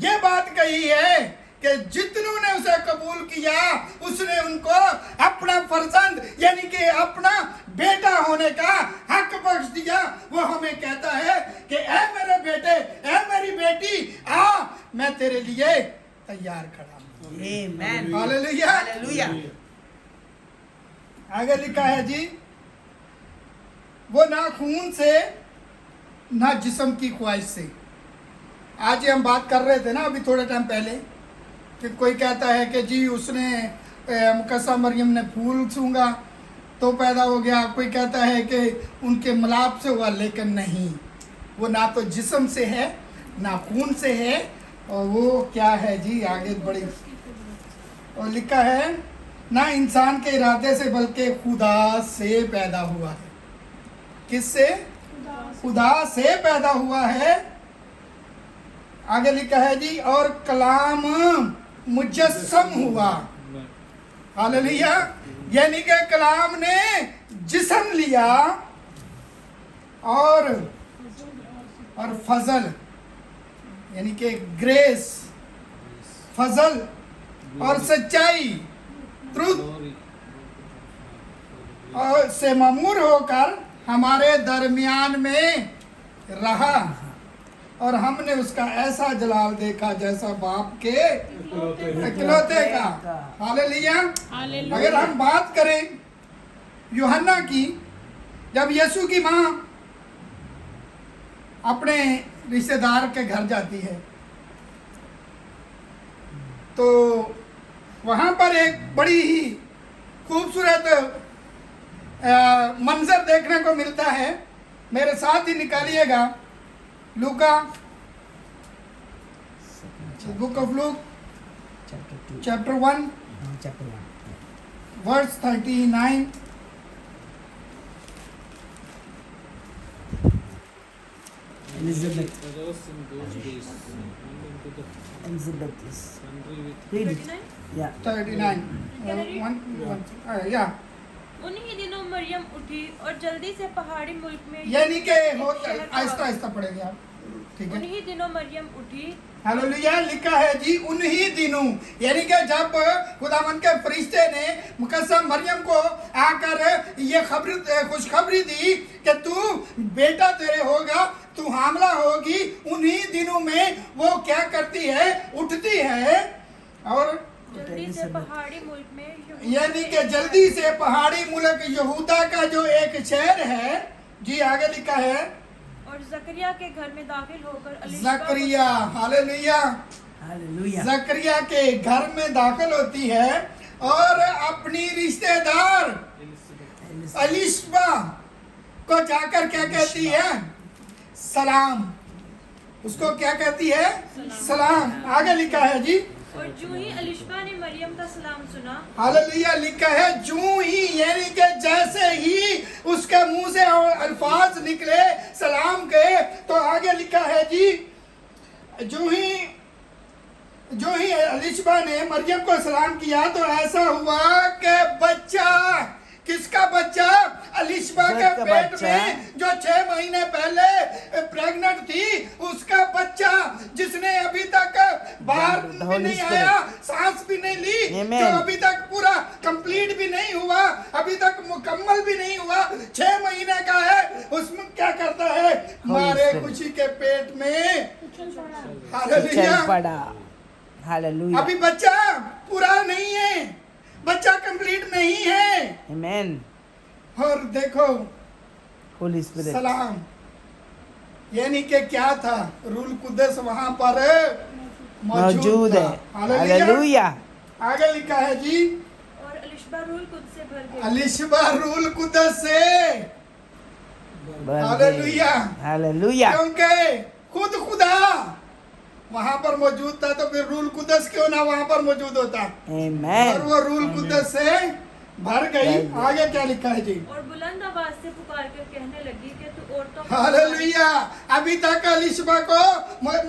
Speaker 6: ये बात कही है कि जितनों ने उसे कबूल किया उसने उनको अपना फर्जंद यानी कि अपना बेटा होने का हक बख्श दिया। वो हमें कहता है कि ऐ मेरे बेटे, ऐ मेरी बेटी, आ मैं तेरे लिए तैयार खड़ा हूं।
Speaker 2: Amen.
Speaker 6: हालेलुया।
Speaker 2: Hallelujah.
Speaker 6: आगे लिखा है जी, वो ना खून से ना जिस्म की ख्वाहिश से। आज ही हम बात कर रहे थे ना अभी थोड़े टाइम पहले कि कोई कहता है कि जी उसने मुकद्दसा मरियम ने फूल सूंघा तो पैदा हो गया, कोई कहता है कि उनके मिलाप से हुआ, लेकिन नहीं, वो ना तो जिस्म से है ना खून से है, और वो क्या है जी आगे बड़ी और लिखा है ना इंसान के इरादे से बल्कि खुदा से पैदा हुआ है। किससे? खुदा से पैदा हुआ है। आगे लिखा है जी और कलाम मुजस्सम हुआ। हालेलुया। यानी कि कलाम ने जिस्म लिया और फजल यानी कि ग्रेस, फजल और सच्चाई, ट्रुथ और से मामूर होकर हमारे दरमियान में रहा और हमने उसका ऐसा जलाल देखा जैसा बाप के इकलौते का। हालेलुया। अगर हम बात करें यूहन्ना की, जब यीशु की माँ अपने रिश्तेदार के घर जाती है तो वहाँ पर एक बड़ी ही खूबसूरत मंजर देखने को मिलता है। मेरे साथ ही निकालिएगा लूका, book of Luke chapter 1 verse 39।
Speaker 2: Elizabeth. Read it. Yeah.
Speaker 6: 39 या
Speaker 5: उन्हीं दिनों मरियम उठी और जल्दी से पहाड़ी मुल्क में
Speaker 6: यानी कि आहिस्ता आहिस्ता पढ़ेंगे आप, ठीक है?
Speaker 5: उन्हीं दिनों मरियम उठी।
Speaker 6: हालेलुया। लिखा है जी उन्हीं दिनों, यानी कि जब खुदावंद के फरिश्ते ने मुकद्दसा मरियम को आकर ये खुशखबरी दी कि तू बेटा तेरे होगा, तू हामला होगी, उन्हीं दिनों में वो क्या करती है, उठती है और
Speaker 5: जल्दी से पहाड़ी मुल्क में
Speaker 6: यानी कि जल्दी से पहाड़ी मुल्क यहूदा का जो एक शहर है जी, आगे लिखा है
Speaker 5: और जकरिया के घर में दाखिल होकर
Speaker 6: जकरिया। हालेलुया।
Speaker 2: Hallelujah.
Speaker 6: जकरिया के घर में दाखिल होती है और अपनी रिश्तेदार अलिशबा को जाकर क्या कहती है, सलाम। उसको क्या कहती है, सलाम। आगे लिखा है जी
Speaker 5: और जूं ही अलिशबा ने मरियम का सलाम सुना।
Speaker 6: हालेलुया। लिखा है जूं ही, यानी कि जैसे ही उसके मुंह से अल्फाज निकले सलाम के, तो आगे लिखा है जी जूं ही अलिशबा ने मरियम को सलाम किया तो ऐसा हुआ कि बच्चा किसका बच्चा? अलिशबा के
Speaker 2: का
Speaker 6: पेट
Speaker 2: बच्चा।
Speaker 6: में जो 6 महीने पहले प्रेग्नेंट थी, उसका बच्चा जिसने अभी तक बाहर भी
Speaker 2: Holy
Speaker 6: नहीं
Speaker 2: Spirit.
Speaker 6: आया, सांस भी नहीं ली,
Speaker 2: Amen.
Speaker 6: जो अभी तक पूरा कंप्लीट भी नहीं हुआ, अभी तक मुकम्मल भी नहीं हुआ, 6 महीने का है, उसमें क्या करता है? मारे
Speaker 2: Spirit.
Speaker 6: खुशी के पेट में
Speaker 1: उछल पड़ा।
Speaker 6: हालेलुया।
Speaker 2: चल पड़ा। हालेलुया।
Speaker 6: अभी बच्चा पूरा नहीं है, बच्चा कंप्लीट नहीं है।
Speaker 2: आमेन।
Speaker 6: और देखो
Speaker 2: होली स्पिरिट।
Speaker 6: सलाम, यानी कि क्या था? रूल कुदस वहां पर
Speaker 2: मौजूद
Speaker 6: था।
Speaker 2: है।
Speaker 6: हालेलुया।
Speaker 2: हालेलुया।
Speaker 6: आगे लिखा है जी,
Speaker 5: और अलिशबा रूल खुद से भर गई।
Speaker 6: अलिशबा रूल कुदस से,
Speaker 2: बन
Speaker 6: हालेलुया।
Speaker 2: गई। हालेलुया।
Speaker 6: क्योंकि खुद खुदा वहां पर मौजूद था, तो फिर रूल कुदस क्यों ना वहां पर मौजूद होता? और
Speaker 2: आमेन।
Speaker 6: वो रूल कुदस से भर गई। आगे क्या लिखा है जी?
Speaker 5: और बुलंद आवाज से पुकार कर कहने लगी कि तू औरतों में
Speaker 6: हालेलुया। अभी तक अलिशबा को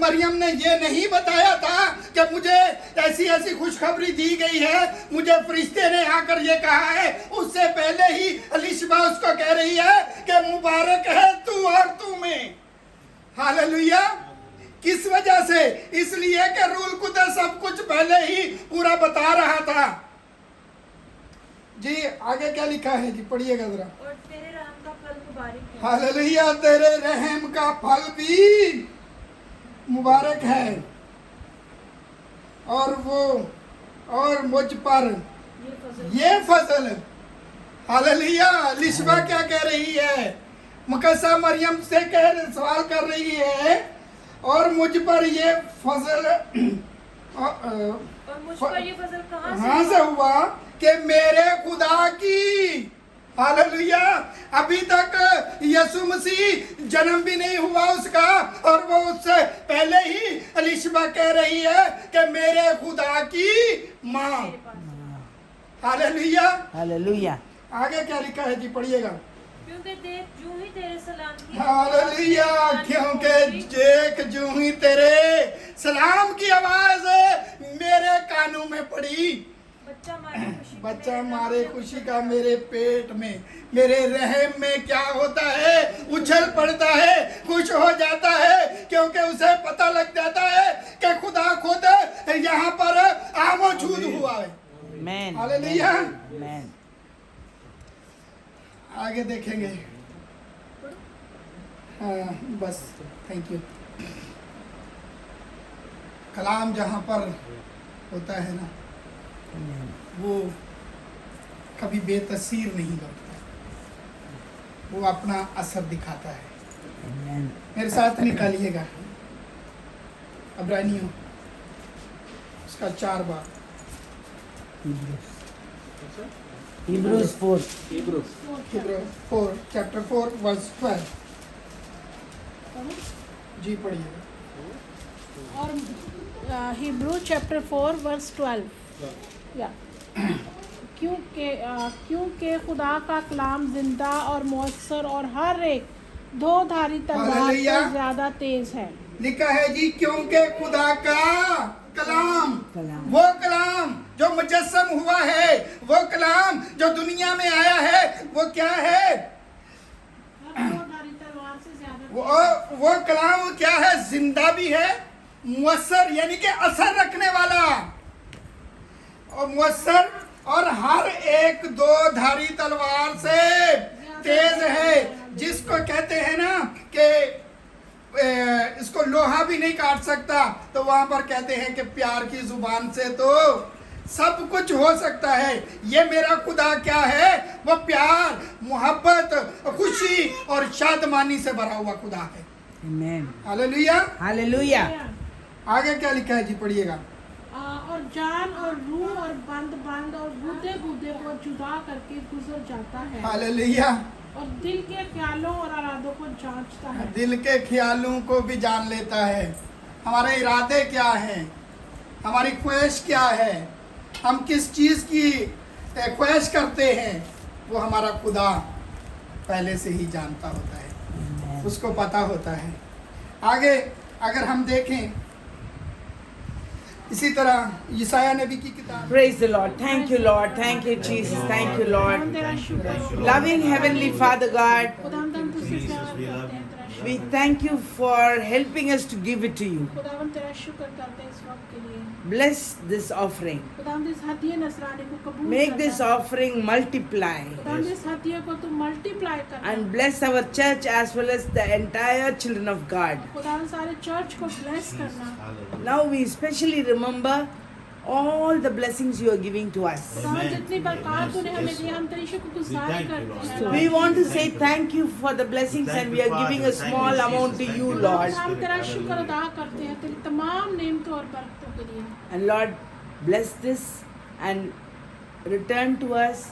Speaker 6: मरियम ने ये नहीं बताया था कि मुझे ऐसी ऐसी खुशखबरी दी गई है, मुझे फरिश्ते ने आकर ये कहा है। उससे पहले ही अलिशबा उसको कह रही है कि मुबारक है तू और तू में। हालेलुया। किस वजह से? इसलिए कि रूल कुदस सब कुछ पहले ही पूरा बता रहा था जी। आगे क्या लिखा है जी? पढ़िएगा जरा।
Speaker 5: और तेरे रहम का फल मुबारक है।
Speaker 6: हालेलुया। तेरे रहम का फल भी मुबारक है, और वो और मुझ पर
Speaker 5: ये फजल
Speaker 6: ये फजल। हालेलुया। अलिशबा क्या कह रही है? मुकद्दसा मरियम से सवाल कर रही है, और मुझ पर ये फजल
Speaker 5: और मुझ पर ये फजल
Speaker 6: कहाँ से हुआ? कि मेरे खुदा की। हालेलुया। अभी तक यीशु मसीह जन्म भी नहीं हुआ उसका, और वो उससे पहले ही अलिशबा कह रही है कि मेरे खुदा की माँ।
Speaker 5: मेरे पास।
Speaker 6: हालेलुया।
Speaker 2: हालेलुया।
Speaker 6: आगे क्या लिखा है जी? पढ़िएगा।
Speaker 5: क्योंकि देख जो ही तेरे सलाम की
Speaker 6: हालेलुया। क्योंकि देख जो ही तेरे सलाम की आवाज मेरे कानों में पड़ी,
Speaker 5: बच्चा मारे खुशी का
Speaker 6: बच्चा
Speaker 5: मेरे
Speaker 6: मारे
Speaker 5: रहम
Speaker 6: खुशी का मेरे पेट में, मेरे रहम में क्या होता है? उछल पड़ता है, खुश हो जाता है, क्योंकि उसे पता लग जाता है कि खुदा खुद यहाँ पर मौजूद हुआ है।
Speaker 2: आमेन।
Speaker 6: हालेलुया।
Speaker 2: आमेन।
Speaker 6: आगे देखेंगे। हाँ बस, थैंक यू। कलाम जहाँ पर होता है ना, वो कभी बेतसीर नहीं लगता, वो अपना असर दिखाता है।
Speaker 2: आमेन।
Speaker 6: मेरे साथ निकालिएगा अब्रानियों उसका 4 बार।
Speaker 2: हिब्रूज 4।
Speaker 3: Hebrew.
Speaker 6: चैप्टर 4 वर्स 12 जी पढ़िएगा।
Speaker 1: और हिब्रू चैप्टर 4 वर्स 12 या क्योंकि खुदा का कलाम जिंदा और मौसर और हर एक दो धारी तलवार
Speaker 6: हालेलुया।
Speaker 1: से ज्यादा तेज है।
Speaker 6: लिखा है जी, क्योंकि खुदा का कलाम, वो कलाम जो मुजस्सम हुआ है, वो कलाम जो दुनिया में आया है, वो क्या है?
Speaker 1: दो धारी तलवार से ज्यादा
Speaker 6: वो कलाम क्या है? जिंदा भी है, मुअस्सर यानी कि असर रखने वाला, और मुअस्सर और हर एक 2 धारी तलवार से तेज है, जिसको कहते हैं ना कि इसको लोहा भी नहीं काट सकता, तो वहां पर कहते हैं कि प्यार की जुबान से तो सब कुछ हो सकता है। ये मेरा खुदा क्या है? वो प्यार, मोहब्बत, खुशी और शादमानी से भरा हुआ खुदा है।
Speaker 2: आमेन।
Speaker 6: हालेलुया।
Speaker 2: हालेलुया।
Speaker 6: आगे क्या लिखा है जी? पढ़िएगा।
Speaker 1: और जान और रूह और बंद और गुदे को जुदा करके गुजर जाता है,
Speaker 6: हालेलुया।
Speaker 1: और दिल के ख्यालों और इरादों को जांचता है।
Speaker 6: दिल के ख्यालों को भी जान लेता है। हमारे इरादे क्या हैं, हमारी ख्वाहिश क्या है, हम किस चीज़ की ख्वाहिश करते हैं, वो हमारा खुदा पहले से ही जानता होता है, उसको पता होता है। आगे अगर हम देखें इसी तरह यशायाह नबी की किताब
Speaker 2: Praise the Lord. Thank you, Lord. Thank you, Jesus. Thank you, Lord.
Speaker 1: हम तेरा शुक्र करते हैं।
Speaker 2: Loving Heavenly Father God,
Speaker 1: खुदावंद हम तुझसे प्यार करते हैं, तेरा शुक्र।
Speaker 2: we thank you for helping us to give it to you.
Speaker 1: खुदावंद तेरा शुक्र करते हैं इस वक्त के लिए।
Speaker 2: Bless this offering.
Speaker 1: खुदावंद इस हदिये नसरानी को कबूल
Speaker 2: Make
Speaker 1: करना।
Speaker 2: this offering multiply.
Speaker 1: खुदावंद इस हदिये को तू मल्टीप्लाई करना।
Speaker 2: And bless our church as well as the entire children of God.
Speaker 1: खुदावंद सारे चर्च को ब्लेस करना।
Speaker 2: Now we especially remember all the blessings you are giving to us.
Speaker 1: खुदावंद जितनी बरकत तूने हमें दी, हम तेरी शुक्रगुजारी करते हैं।
Speaker 2: We want to say thank you for the blessings and we are giving a small amount to you, Lord.
Speaker 1: हम तेरा शुक्र अदा करते हैं तेरी तमाम नेमतों और बरकतों के लिए।
Speaker 2: And Lord, bless this and return to us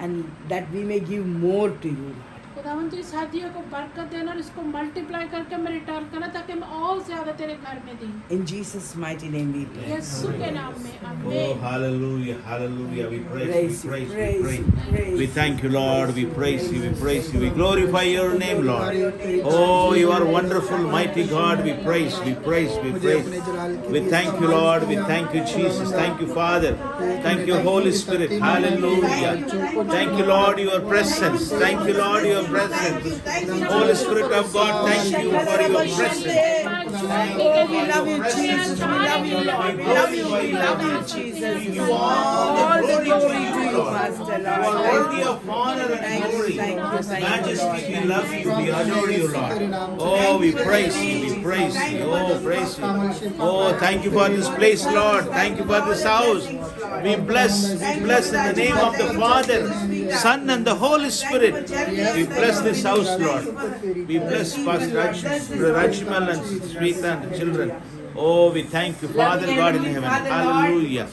Speaker 2: and that we may give more to you.
Speaker 1: खुदावंद तू इस हदिये को बरकत देना और इसको मल्टीप्लाई करके हमें रिटर्न करना ताकि हम और ज्यादा तेरे घर में दें।
Speaker 2: In Jesus' mighty name we pray.
Speaker 1: यीशु के नाम में
Speaker 7: Oh,
Speaker 1: आमीन।
Speaker 7: hallelujah, hallelujah. We praise,
Speaker 2: Praise
Speaker 7: we
Speaker 2: you,
Speaker 7: praise, we
Speaker 2: praise
Speaker 7: praise.
Speaker 2: you, praise
Speaker 7: We
Speaker 2: you.
Speaker 7: thank you, Lord. We praise you, we praise you. We glorify your name, Lord. Oh, you are wonderful, mighty God. We praise, we praise, we praise. We thank you, Lord. We thank you, Jesus. Thank you, Father. Thank you, Holy Spirit. Hallelujah. Thank you, Lord, your presence. Thank you, Lord, your presence. Holy Spirit of God, thank you for your presence.
Speaker 2: Oh, we love you, Jesus. We love you, Lord. We love you, we love you, Jesus. All the glory to you, Master,
Speaker 7: You are
Speaker 2: Lord.
Speaker 7: worthy of honor and glory.
Speaker 2: Thank you, thank you.
Speaker 7: Majesty, we love you, we adore you, Lord. Oh, we praise you, we praise you. Oh, praise you. Oh, thank you for this place, Lord. Thank you for this house. We bless in the name of the Father, Son, and the Holy Spirit. We bless this house, Lord. We bless Pastor Rajmal and Sweeta and the children. Oh, we thank you, Father God in heaven. Hallelujah.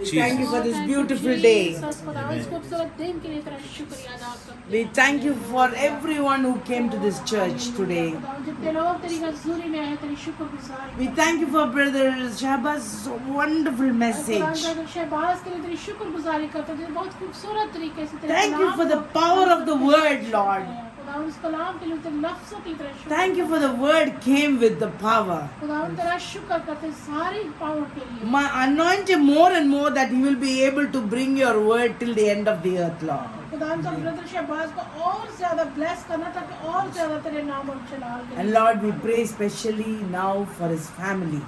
Speaker 2: Thank you
Speaker 7: Jesus.
Speaker 2: for this beautiful day.
Speaker 1: खुदावंद इस खूबसूरत दिन के लिए तेरा शुक्रिया अदा करते हैं।
Speaker 2: We thank you for everyone who came to this church today.
Speaker 1: खुदावंद जितने लोग तेरी हजूरी में आए तेरी शुक्रगुजारी
Speaker 2: We thank you for Brother Shahbaz's wonderful message.
Speaker 1: खुदावंद शहबाज के लिए तेरी शुक्रगुजारी करते हैं बहुत खूबसूरत तरीके से तेरे
Speaker 2: Thank you
Speaker 1: Kalam
Speaker 2: for the
Speaker 1: को
Speaker 2: power of the word, Lord.
Speaker 1: खुदावंद इस कलाम के लिए तेरे लफ्ज़ों की तेरा शुक्र
Speaker 2: Thank you for the word came with the power.
Speaker 1: खुदावंद तेरा शुक्र करते हैं सारी पावर के लिए
Speaker 2: Anoint him more and more that he will be able to bring your word till the end of the earth, Lord.
Speaker 1: खुदावंद तो ब्रदर शहबाज को और ज्यादा ब्लेस करना ताकि और ज्यादा तेरे नाम और जलाल के
Speaker 2: And
Speaker 1: लिए
Speaker 2: Lord, we pray especially now for his family.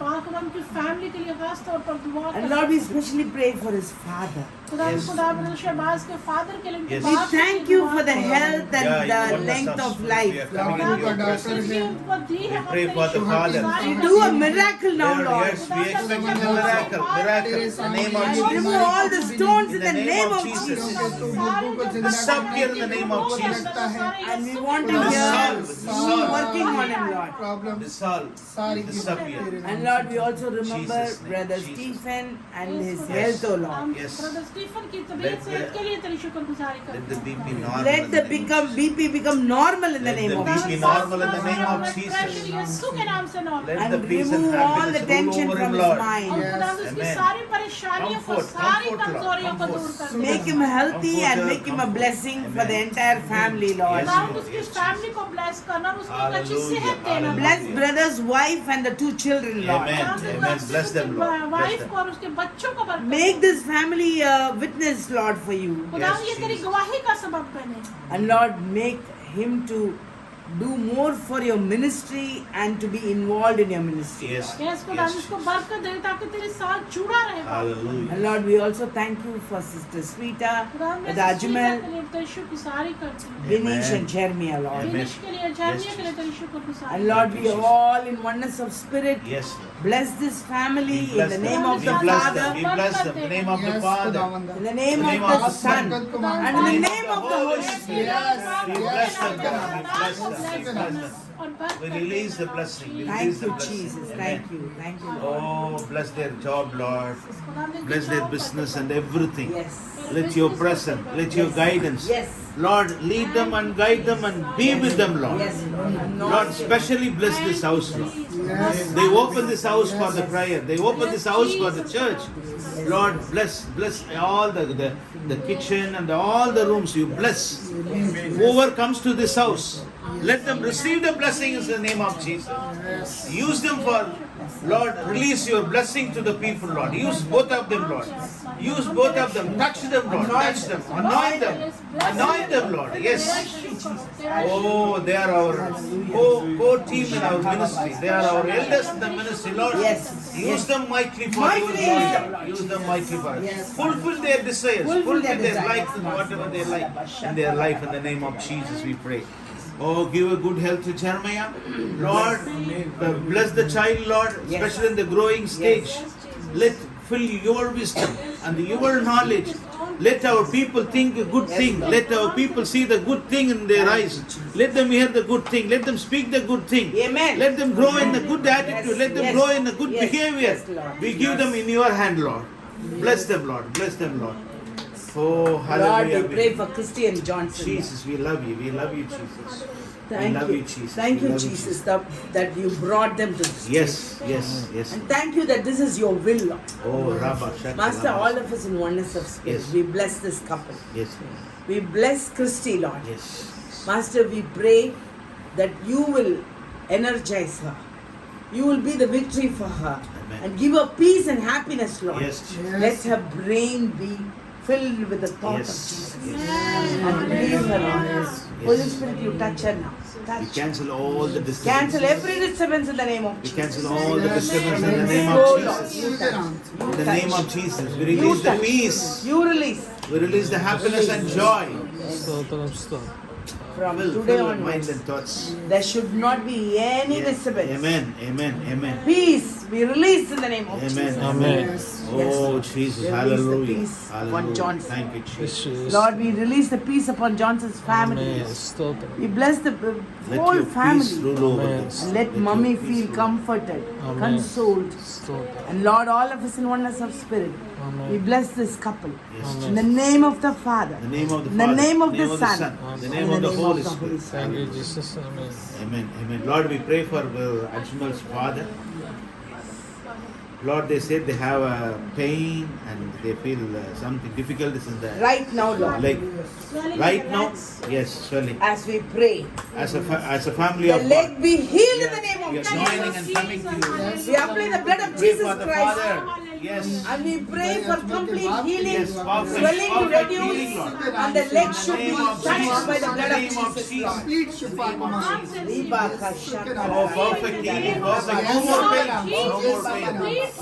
Speaker 1: पाक खुदावंद की फैमिली के लिए खास तौर पर दुआ
Speaker 2: And
Speaker 1: करते
Speaker 2: Lord, we especially pray for his father.
Speaker 1: खुदावंद
Speaker 7: Yes.
Speaker 1: खुदा ब्रदर शहबाज के फादर के लिए उनके
Speaker 7: Yes.
Speaker 2: We
Speaker 1: बाप के लिए
Speaker 2: thank you
Speaker 1: दुआ
Speaker 2: for the
Speaker 1: करते हैं।
Speaker 2: health and
Speaker 7: Yeah,
Speaker 2: the
Speaker 7: you
Speaker 2: length
Speaker 7: want us
Speaker 2: of
Speaker 7: to-
Speaker 2: life.
Speaker 7: We are coming in your presence.
Speaker 1: जिनकी उनको दी है, हम
Speaker 7: pray
Speaker 1: तेरी
Speaker 7: for the Father.
Speaker 1: शुक्रगुजारी
Speaker 2: Do a miracle now,
Speaker 7: Lord,
Speaker 2: Lord.
Speaker 7: yes, we expect a miracle, miracle. In the name of Jesus.
Speaker 2: Remove all the stones in the name of
Speaker 7: Jesus.
Speaker 2: Jesus.
Speaker 7: Disappear in the name of Jesus.
Speaker 2: And we want to hear you working on him, Lord.
Speaker 6: Problem
Speaker 7: Dissolve,
Speaker 6: सारी
Speaker 7: disappear.
Speaker 2: And Lord, we also remember
Speaker 7: Jesus' name,
Speaker 2: Brother
Speaker 7: Jesus.
Speaker 2: Stephen and his
Speaker 1: Yes.
Speaker 2: health, oh Lord.
Speaker 7: Yes.
Speaker 1: Brother Stephen की तबीयत
Speaker 7: Let
Speaker 1: सेहत
Speaker 7: the-
Speaker 1: के लिए तेरी शुक्रगुजारी
Speaker 7: Let
Speaker 1: करते
Speaker 7: the
Speaker 1: हैं
Speaker 7: BP normal.
Speaker 2: Let
Speaker 7: in
Speaker 2: the
Speaker 7: name of Jesus.
Speaker 2: BP become normal in the
Speaker 7: Let
Speaker 2: name
Speaker 7: the
Speaker 2: of
Speaker 7: BP
Speaker 2: Jesus.
Speaker 7: normal in the name of Jesus.
Speaker 1: यीशु के नाम से normal
Speaker 7: Let the
Speaker 2: And
Speaker 7: peace and
Speaker 2: remove all the
Speaker 7: happiness rule
Speaker 2: tension
Speaker 7: over
Speaker 2: from
Speaker 7: him,
Speaker 2: his
Speaker 7: Lord.
Speaker 1: और
Speaker 2: mind.
Speaker 1: खुदावंद उसकी
Speaker 7: Amen.
Speaker 1: सारी परेशानियों को
Speaker 7: Comfort,
Speaker 1: सारी
Speaker 7: comfort, Lord.
Speaker 1: कमजोरियों को दूर
Speaker 7: Comfort.
Speaker 1: कर दे
Speaker 2: Make him healthy and make him a blessing for the entire family, Lord.
Speaker 1: खुदावंद उसकी फैमिली को ब्लेस करना और उसको एक अच्छी
Speaker 7: Hallelujah,
Speaker 1: सेहत देना
Speaker 2: Bless brother's wife and the 2 children, Lord.
Speaker 7: Amen. Amen. Bless them, Lord. Bless
Speaker 1: wife
Speaker 7: them.
Speaker 1: को और उसके बच्चों को बरकत
Speaker 2: Make
Speaker 1: they.
Speaker 2: this family a witness, Lord, for you.
Speaker 1: खुदावंद ये
Speaker 7: Yes,
Speaker 1: तेरी
Speaker 7: Jesus.
Speaker 1: गवाही का सबब बने
Speaker 2: And Lord, make him to do more for your ministry and to be involved in your ministry.
Speaker 7: Yes.
Speaker 1: Yes खुदावंद उसको बरकत दे ताकि तेरे साथ जुड़ा रहे
Speaker 7: Hallelujah.
Speaker 2: And Lord, we also thank you for Sister Sweeta,
Speaker 1: खुदावंद
Speaker 2: Brother
Speaker 1: मैं सुनीता
Speaker 2: Ajmal,
Speaker 1: के लिए तेरी शुक्रगुजारी करती हूँ
Speaker 2: Vinesh
Speaker 7: Amen.
Speaker 2: and Jeremiah, Lord.
Speaker 7: Amen.
Speaker 1: Dinesh के लिए जानिया के लिए तेरी शुक्रगुजारी
Speaker 2: And Lord, we are all in oneness of spirit.
Speaker 7: Yes. Lord.
Speaker 2: Bless this family
Speaker 7: We
Speaker 2: in
Speaker 7: bless
Speaker 2: the
Speaker 7: them.
Speaker 2: name of
Speaker 7: We
Speaker 2: the
Speaker 7: bless
Speaker 2: Father,
Speaker 7: them. We bless them. In the name of the
Speaker 6: yes
Speaker 7: Father.
Speaker 6: खुदावंद
Speaker 2: in the name
Speaker 7: In the
Speaker 2: of
Speaker 7: name
Speaker 2: the
Speaker 7: of the
Speaker 2: Son,
Speaker 6: बरकत को मांग
Speaker 2: and in the name of the Holy Spirit.
Speaker 7: We bless them, God. We bless them. We bless them.
Speaker 1: और बरकत
Speaker 7: We release the blessing. We release
Speaker 2: Thank
Speaker 7: the
Speaker 2: you,
Speaker 7: blessing.
Speaker 2: Jesus.
Speaker 7: Amen.
Speaker 2: Thank you. Thank you, Lord.
Speaker 7: Oh, bless their job, Lord. Bless their business and everything.
Speaker 2: Yes.
Speaker 7: Let your presence, let your guidance.
Speaker 2: Yes.
Speaker 7: Lord, lead them and guide them and be with them, Lord.
Speaker 2: Yes, Lord.
Speaker 7: Lord, especially bless this house, Lord. They open this house for the prayer. They open this house for the church. Lord, bless all the kitchen and all the rooms. You bless. Whoever comes to this house, let them receive the blessings in the name of Jesus. Use them for, Lord, release your blessing to the people, Lord. Use both of them, Lord. Use both of them. Touch them, Lord. Touch them. Anoint them. Anoint them, Lord. Yes. Oh, they are our core team in our ministry. They are our elders in the ministry, Lord.
Speaker 2: Yes.
Speaker 7: Use them mightily for your glory. Use them mightily for us. Fulfill their desires. Fulfill their life and whatever they like in their life. In the name of Jesus, we pray. Oh, give a good health to Jeremiah. Lord, bless the child, Lord, especially in the growing stage. Let fill your wisdom and your knowledge. Let our people think a good thing. Let our people see the good thing in their eyes. Let them hear the good thing. Let them speak the good thing.
Speaker 2: Amen.
Speaker 7: Let them grow in the good attitude. Let them
Speaker 2: Yes.
Speaker 7: grow in the good
Speaker 2: Yes.
Speaker 7: behavior.
Speaker 2: Yes, Lord.
Speaker 7: We give them in your hand, Lord. Bless them, Lord. Bless them, Lord. Oh,
Speaker 2: Lord,
Speaker 7: hallelujah.
Speaker 2: we pray for Christian Johnson.
Speaker 7: Jesus, we love you. We love you, Jesus. We
Speaker 2: Thank
Speaker 7: love
Speaker 2: you.
Speaker 7: you, Jesus.
Speaker 2: Thank
Speaker 7: We
Speaker 2: you,
Speaker 7: love you,
Speaker 2: Jesus, that you brought them to this.
Speaker 7: Yes, yes, yes.
Speaker 2: And thank you that this is your will, Lord.
Speaker 7: Oh, Rabba Shaka.
Speaker 2: Master,
Speaker 7: Rabba.
Speaker 2: all of us in oneness of spirit,
Speaker 7: Yes.
Speaker 2: we bless this couple.
Speaker 7: Yes,
Speaker 2: We bless Christy, Lord.
Speaker 7: yes.
Speaker 2: Master, we pray that you will energize her. You will be the victory for her.
Speaker 7: Amen.
Speaker 2: And give her peace and happiness, Lord.
Speaker 7: Yes.
Speaker 2: Let her brain be filled with the thought
Speaker 7: Yes.
Speaker 2: of Jesus.
Speaker 7: Yes.
Speaker 2: And leave her, Lord. Holy Spirit, you touch her now.
Speaker 7: We
Speaker 2: Touch.
Speaker 7: cancel all the disturbance.
Speaker 2: Cancel every disturbance in the name of
Speaker 7: We
Speaker 2: Jesus.
Speaker 7: cancel all the disturbance in the name
Speaker 2: So,
Speaker 7: of
Speaker 2: Lord,
Speaker 7: Jesus.
Speaker 2: you touch.
Speaker 7: In the name of Jesus, we
Speaker 2: You
Speaker 7: release the
Speaker 2: touch.
Speaker 7: peace.
Speaker 2: You release.
Speaker 7: We release the happiness and joy.
Speaker 2: From
Speaker 7: Fill
Speaker 2: today
Speaker 7: our mind
Speaker 2: onwards,
Speaker 7: and thoughts.
Speaker 2: there should not be any
Speaker 7: Yes.
Speaker 2: disturbance.
Speaker 7: Amen. Amen. Amen.
Speaker 2: Peace be released in the name of
Speaker 7: Amen.
Speaker 2: Jesus.
Speaker 7: Amen. Oh,
Speaker 2: Lord.
Speaker 7: Jesus.
Speaker 2: Release the
Speaker 7: Hallelujah.
Speaker 2: peace upon
Speaker 7: Hallelujah.
Speaker 2: Johnson.
Speaker 7: Thank you, Jesus.
Speaker 2: Lord, we release the peace upon Johnson's family. We bless the
Speaker 7: Let
Speaker 2: whole
Speaker 7: your peace
Speaker 2: family.
Speaker 7: rule over this.
Speaker 2: And let
Speaker 7: your
Speaker 2: mommy
Speaker 7: peace
Speaker 2: feel
Speaker 7: rule.
Speaker 2: comforted, consoled. And Lord, all of us in oneness of spirit, we bless this couple.
Speaker 7: Yes.
Speaker 2: In the name of the Father,
Speaker 7: In the name of the
Speaker 2: in the
Speaker 7: Father,
Speaker 2: name of the
Speaker 7: Son,
Speaker 2: Son,
Speaker 7: in the
Speaker 2: and
Speaker 7: name
Speaker 2: in
Speaker 7: of the Holy
Speaker 2: the
Speaker 7: Spirit.
Speaker 4: Thank you, Jesus. Amen.
Speaker 7: Amen. Amen. Lord, we pray for Ajmal's father. Lord, they said they have a pain and they feel something difficulties in the
Speaker 2: right now, Lord,
Speaker 7: leg. Right now, yes, swelling.
Speaker 2: as we pray,
Speaker 7: As a family
Speaker 2: the
Speaker 7: of
Speaker 2: leg
Speaker 7: God,
Speaker 2: be healed in the name
Speaker 7: we are
Speaker 2: of
Speaker 7: joining
Speaker 2: Jesus.
Speaker 7: and coming to you.
Speaker 2: We apply the blood of
Speaker 7: Pray
Speaker 2: Jesus
Speaker 7: for the
Speaker 2: Christ.
Speaker 7: father. Yes.
Speaker 2: And we pray for complete healing,
Speaker 7: Yes, perfect,
Speaker 2: swelling to
Speaker 7: perfect
Speaker 2: reduce,
Speaker 7: healing, Lord.
Speaker 2: and the leg should be
Speaker 7: In the name of
Speaker 2: touched
Speaker 7: Jesus.
Speaker 2: by the blood of
Speaker 7: In the name of
Speaker 2: Jesus.
Speaker 7: Jesus.
Speaker 2: Lord.
Speaker 6: Complete Shifa command.
Speaker 2: Ribaka
Speaker 7: Oh,
Speaker 2: shakara.
Speaker 7: perfect healing, perfect. No more pain. No more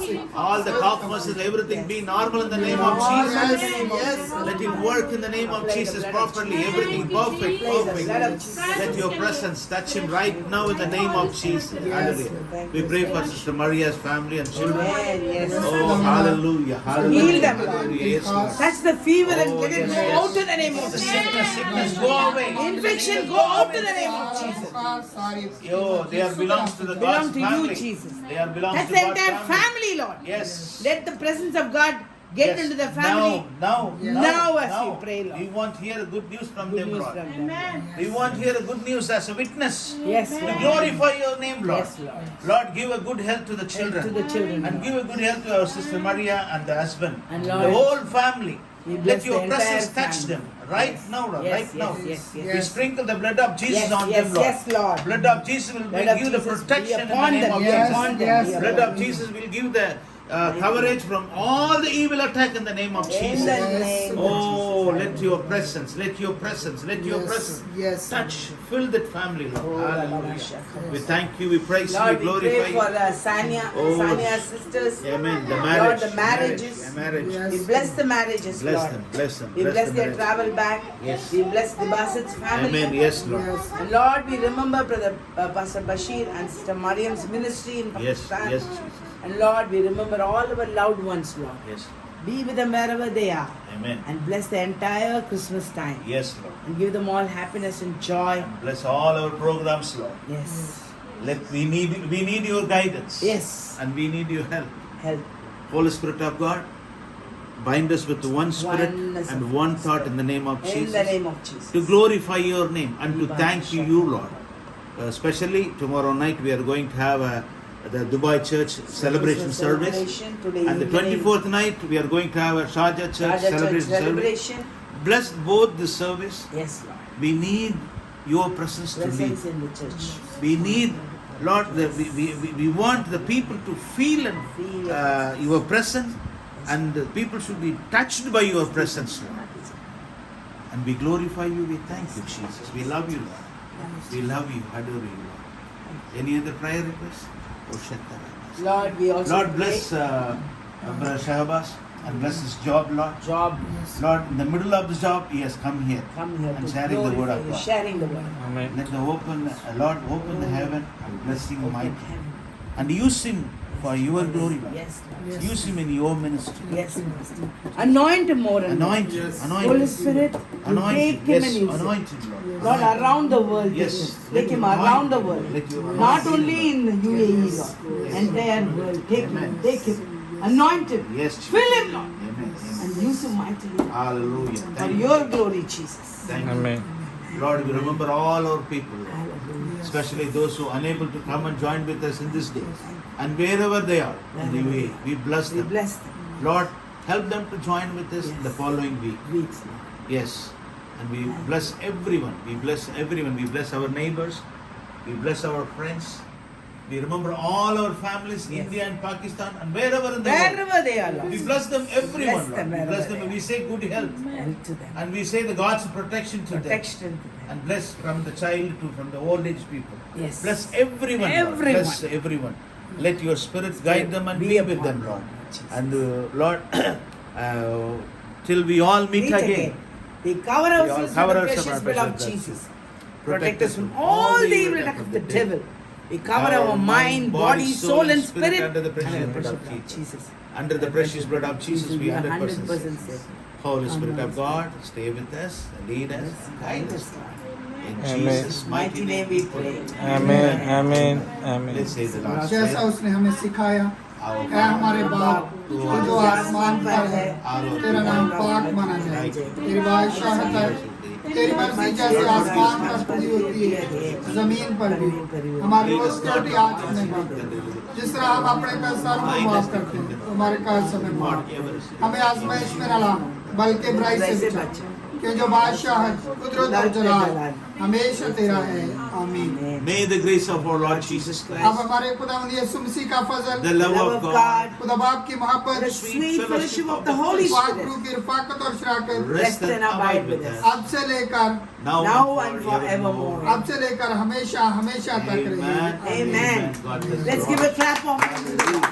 Speaker 7: pain. All the cough muscles, everything be normal in the name of Jesus.
Speaker 6: Yes.
Speaker 7: Let it work in the name of Jesus properly. Everything perfect, perfect. Let your presence touch him right now in the name of Jesus. Hallelujah. We pray for Sister Maria's family and children.
Speaker 2: Amen, yes.
Speaker 7: Oh, hallelujah. Hallelujah.
Speaker 2: Heal them, Lord.
Speaker 7: Hallelujah. Yes, Lord.
Speaker 2: Touch the fever and
Speaker 7: Oh,
Speaker 2: let it
Speaker 7: yes,
Speaker 2: go
Speaker 7: yes.
Speaker 2: out in the name of
Speaker 7: The
Speaker 2: Jesus.
Speaker 7: sickness go away.
Speaker 2: Infection go out in the name of Jesus.
Speaker 7: Yo, they are belongs to the
Speaker 2: Belong
Speaker 7: God's
Speaker 2: to you,
Speaker 7: family.
Speaker 2: Jesus.
Speaker 7: They are belongs
Speaker 2: Touch
Speaker 7: to
Speaker 2: the
Speaker 7: God's
Speaker 2: entire
Speaker 7: family.
Speaker 2: family, Lord.
Speaker 7: Yes.
Speaker 2: Let the presence of God get
Speaker 7: Yes.
Speaker 2: into the family. Now as we pray, Lord.
Speaker 7: We want to hear good news from
Speaker 2: Good
Speaker 7: them,
Speaker 2: news
Speaker 7: Lord.
Speaker 2: from them.
Speaker 7: We want to hear good news as a witness.
Speaker 2: Yes,
Speaker 7: To
Speaker 2: Lord.
Speaker 7: glorify your name, Lord.
Speaker 2: Yes, Lord.
Speaker 7: Lord, give a good health to the children.
Speaker 2: To the children,
Speaker 7: And
Speaker 2: Lord.
Speaker 7: give a good health to our sister Maria and the husband.
Speaker 2: And
Speaker 7: the
Speaker 2: Lord,
Speaker 7: whole family.
Speaker 2: we bless
Speaker 7: Let your
Speaker 2: the entire
Speaker 7: presence touch
Speaker 2: family.
Speaker 7: them right now, Lord.
Speaker 2: Yes,
Speaker 7: Right
Speaker 2: yes,
Speaker 7: now.
Speaker 2: yes, yes.
Speaker 7: We sprinkle the blood of Jesus
Speaker 2: Yes,
Speaker 7: on
Speaker 2: yes,
Speaker 7: them, Lord.
Speaker 2: yes, Lord.
Speaker 7: Blood of Jesus will
Speaker 2: Blood of
Speaker 7: give the
Speaker 2: Jesus be
Speaker 7: protection in the
Speaker 2: upon
Speaker 7: name
Speaker 2: them,
Speaker 7: of
Speaker 2: be
Speaker 7: Jesus.
Speaker 2: upon them,
Speaker 6: Yes,
Speaker 2: be
Speaker 7: Blood
Speaker 2: upon
Speaker 7: of
Speaker 2: them.
Speaker 7: Jesus will give the coverage from all the evil attack in the name of
Speaker 2: In
Speaker 7: Jesus.
Speaker 2: the name of
Speaker 7: Oh,
Speaker 2: Jesus.
Speaker 7: let your presence, let your presence, let your presence
Speaker 6: Yes.
Speaker 7: touch, fill that family, Lord.
Speaker 2: Oh,
Speaker 7: Hallelujah. We thank you, we praise you,
Speaker 2: Lord,
Speaker 7: we
Speaker 2: we
Speaker 7: glorify
Speaker 2: pray
Speaker 7: you.
Speaker 2: for Sania's
Speaker 7: Oh.
Speaker 2: sisters.
Speaker 7: Amen. The
Speaker 2: Lord,
Speaker 7: marriage.
Speaker 2: the marriages.
Speaker 7: The marriage.
Speaker 6: Yes.
Speaker 2: We bless the marriages,
Speaker 7: Bless
Speaker 2: Lord.
Speaker 7: them, bless them,
Speaker 2: We
Speaker 7: bless
Speaker 2: bless
Speaker 7: the
Speaker 2: their
Speaker 7: marriage.
Speaker 2: travel back.
Speaker 7: Yes.
Speaker 2: We bless the Bassett's family.
Speaker 7: Amen. Yes, Lord.
Speaker 2: And Lord, we remember Brother Pastor Bashir and Sister Mariam's ministry in
Speaker 7: Yes,
Speaker 2: Pakistan.
Speaker 7: yes, Jesus.
Speaker 2: And Lord, we remember all our loved ones, Lord.
Speaker 7: Yes.
Speaker 2: Be with them wherever they are.
Speaker 7: Amen.
Speaker 2: And bless the entire Christmas time.
Speaker 7: Yes, Lord.
Speaker 2: And give them all happiness and joy.
Speaker 7: Bless all our programs, Lord.
Speaker 2: Yes.
Speaker 7: We need your guidance.
Speaker 2: Yes.
Speaker 7: And we need your help.
Speaker 2: Help.
Speaker 7: Holy Spirit of God, bind us with one spirit
Speaker 2: Oneness
Speaker 7: and
Speaker 2: of
Speaker 7: one thought in the name of
Speaker 2: In
Speaker 7: Jesus.
Speaker 2: the name of Jesus.
Speaker 7: To glorify your name and to thank you, Lord. Especially tomorrow night we are going to have the Dubai Church celebration
Speaker 2: Christmas
Speaker 7: service.
Speaker 2: celebration today
Speaker 7: And the
Speaker 2: evening.
Speaker 7: 24th night we are going to have a Sharjah Church
Speaker 2: Raja Church
Speaker 7: celebration service.
Speaker 2: celebration.
Speaker 7: Bless both the service.
Speaker 2: Yes, Lord.
Speaker 7: We need your presence to lead.
Speaker 2: Presence in the church.
Speaker 7: We need Lord, we want the people to feel your presence, and the people should be touched by your presence, Lord. And we glorify you, we thank you, Jesus. We love you, Lord. We love you, adore you, Lord. Any other prayer request?
Speaker 2: Lord, we also
Speaker 7: Lord, bless Brother Shahbaz and bless his job, Lord.
Speaker 2: job.
Speaker 7: Lord, in the middle of the job, he has come here
Speaker 2: Come here
Speaker 7: and
Speaker 2: to
Speaker 7: sharing the word
Speaker 2: glorify
Speaker 7: of
Speaker 2: you,
Speaker 7: God.
Speaker 2: sharing the word.
Speaker 7: Let the Lord open the heaven and bless him mightily. And use him for your glory, Lord.
Speaker 2: Yes, Lord.
Speaker 7: Use him in your ministry.
Speaker 2: Yes, Lord. Anoint him more and more.
Speaker 7: Anoint him. Anoint
Speaker 2: Holy
Speaker 7: him.
Speaker 2: Spirit,
Speaker 7: Anoint
Speaker 2: take
Speaker 7: him.
Speaker 2: him
Speaker 7: Yes,
Speaker 2: and use him.
Speaker 7: anoint him, Lord.
Speaker 2: Lord, around the world,
Speaker 7: Yes.
Speaker 2: take him around the world.
Speaker 7: Let your
Speaker 2: Not
Speaker 7: anointing,
Speaker 2: only
Speaker 7: Lord.
Speaker 2: in the UAE, Lord. Entire world. Take him, take him. Anoint him.
Speaker 7: Yes, Jesus.
Speaker 2: Fill him, Lord.
Speaker 7: Amen.
Speaker 2: And
Speaker 7: Amen.
Speaker 2: use him mightily.
Speaker 7: Hallelujah.
Speaker 2: For
Speaker 7: Thank you.
Speaker 2: your glory, Jesus.
Speaker 7: Thank you. Lord, we remember all our people, Lord.
Speaker 2: Hallelujah.
Speaker 7: Especially those who are unable to come and join with us in this day. And wherever they are in the UAE, we bless
Speaker 2: We
Speaker 7: them.
Speaker 2: bless them.
Speaker 7: Lord, help them to join with us the following week.
Speaker 2: Weeks, Lord.
Speaker 7: Yes. And we bless everyone. We bless everyone. We bless our neighbors. We bless our friends. We remember all our families,
Speaker 2: Yes.
Speaker 7: India and Pakistan, and wherever in the world.
Speaker 2: Wherever they are,
Speaker 7: We
Speaker 2: Lord.
Speaker 7: bless them, everyone.
Speaker 2: Bless them
Speaker 7: Lord. We
Speaker 2: wherever
Speaker 7: bless them
Speaker 2: they
Speaker 7: and
Speaker 2: are.
Speaker 7: we say good health.
Speaker 2: Help to them.
Speaker 7: And we say the God's protection to them.
Speaker 2: Protection to them.
Speaker 7: And bless from the child to from the old age people.
Speaker 2: Yes.
Speaker 7: Bless everyone. Lord.
Speaker 2: Everyone.
Speaker 7: Bless everyone. Let your spirit guide them and be with
Speaker 2: upon
Speaker 7: them, Lord.
Speaker 2: Jesus.
Speaker 7: And Lord, till we all meet again.
Speaker 2: They cover
Speaker 7: We all
Speaker 2: ourselves with
Speaker 7: cover
Speaker 2: the
Speaker 7: ourselves
Speaker 2: precious
Speaker 7: with
Speaker 2: blood of
Speaker 7: the precious
Speaker 2: Jesus.
Speaker 7: blood.
Speaker 2: Protect us from all the evil attack of the devil. We cover our mind, body, soul, and spirit
Speaker 7: under the precious
Speaker 2: under the
Speaker 7: blood
Speaker 2: precious
Speaker 7: of
Speaker 2: blood of
Speaker 7: Jesus.
Speaker 2: Jesus.
Speaker 7: Under the precious blood of Jesus, we
Speaker 2: are
Speaker 7: 100%
Speaker 2: 100%
Speaker 7: safe.
Speaker 2: safe.
Speaker 7: Holy Spirit
Speaker 2: Amen.
Speaker 7: of God, stay with us, lead us, and guide us. In
Speaker 8: Amen.
Speaker 7: Jesus'
Speaker 2: Mighty name we pray.
Speaker 8: Amen. Amen. Amen.
Speaker 7: Let's say the last
Speaker 6: जैसा
Speaker 7: prayer.
Speaker 6: उसने हमें सिखाया
Speaker 7: Our
Speaker 6: ऐ हमारे बाप
Speaker 7: तू
Speaker 6: तू जो आसमान पर है तेरा नाम पाक माना जाए तेरी बादशाहत है तेरी मर्जी जैसे आसमान पर पूरी होती है जमीन पर भी हमारी रोज की रोटी आज हमें दे जिस तरह हम अपने कर्जदारों को माफ करते हैं तो हमारे कर्ज हमें माफ हमें आजमाइश में न लाना बल्कि बुराई से बचा कि जो बादशाह कुदरत और जलाल हमेशा तेरा है आमीन
Speaker 7: May the grace of our Lord Jesus
Speaker 6: अब
Speaker 7: Christ,
Speaker 6: हमारे खुदावंद यीशु मसीह का फजल
Speaker 7: the love of God,
Speaker 6: खुदा बाप की मोहब्बत
Speaker 2: The sweet fellowship of the Holy
Speaker 6: पाक
Speaker 2: Spirit
Speaker 6: रूह की रफाकत और शराकत
Speaker 7: rest and abide with us
Speaker 6: अब से लेकर
Speaker 7: now
Speaker 2: now and
Speaker 7: and
Speaker 2: forevermore.
Speaker 6: अब से लेकर हमेशा हमेशा तक रहे
Speaker 7: Amen.
Speaker 2: Amen.
Speaker 7: God bless you
Speaker 2: Let's
Speaker 7: all.
Speaker 2: give a clap of hands.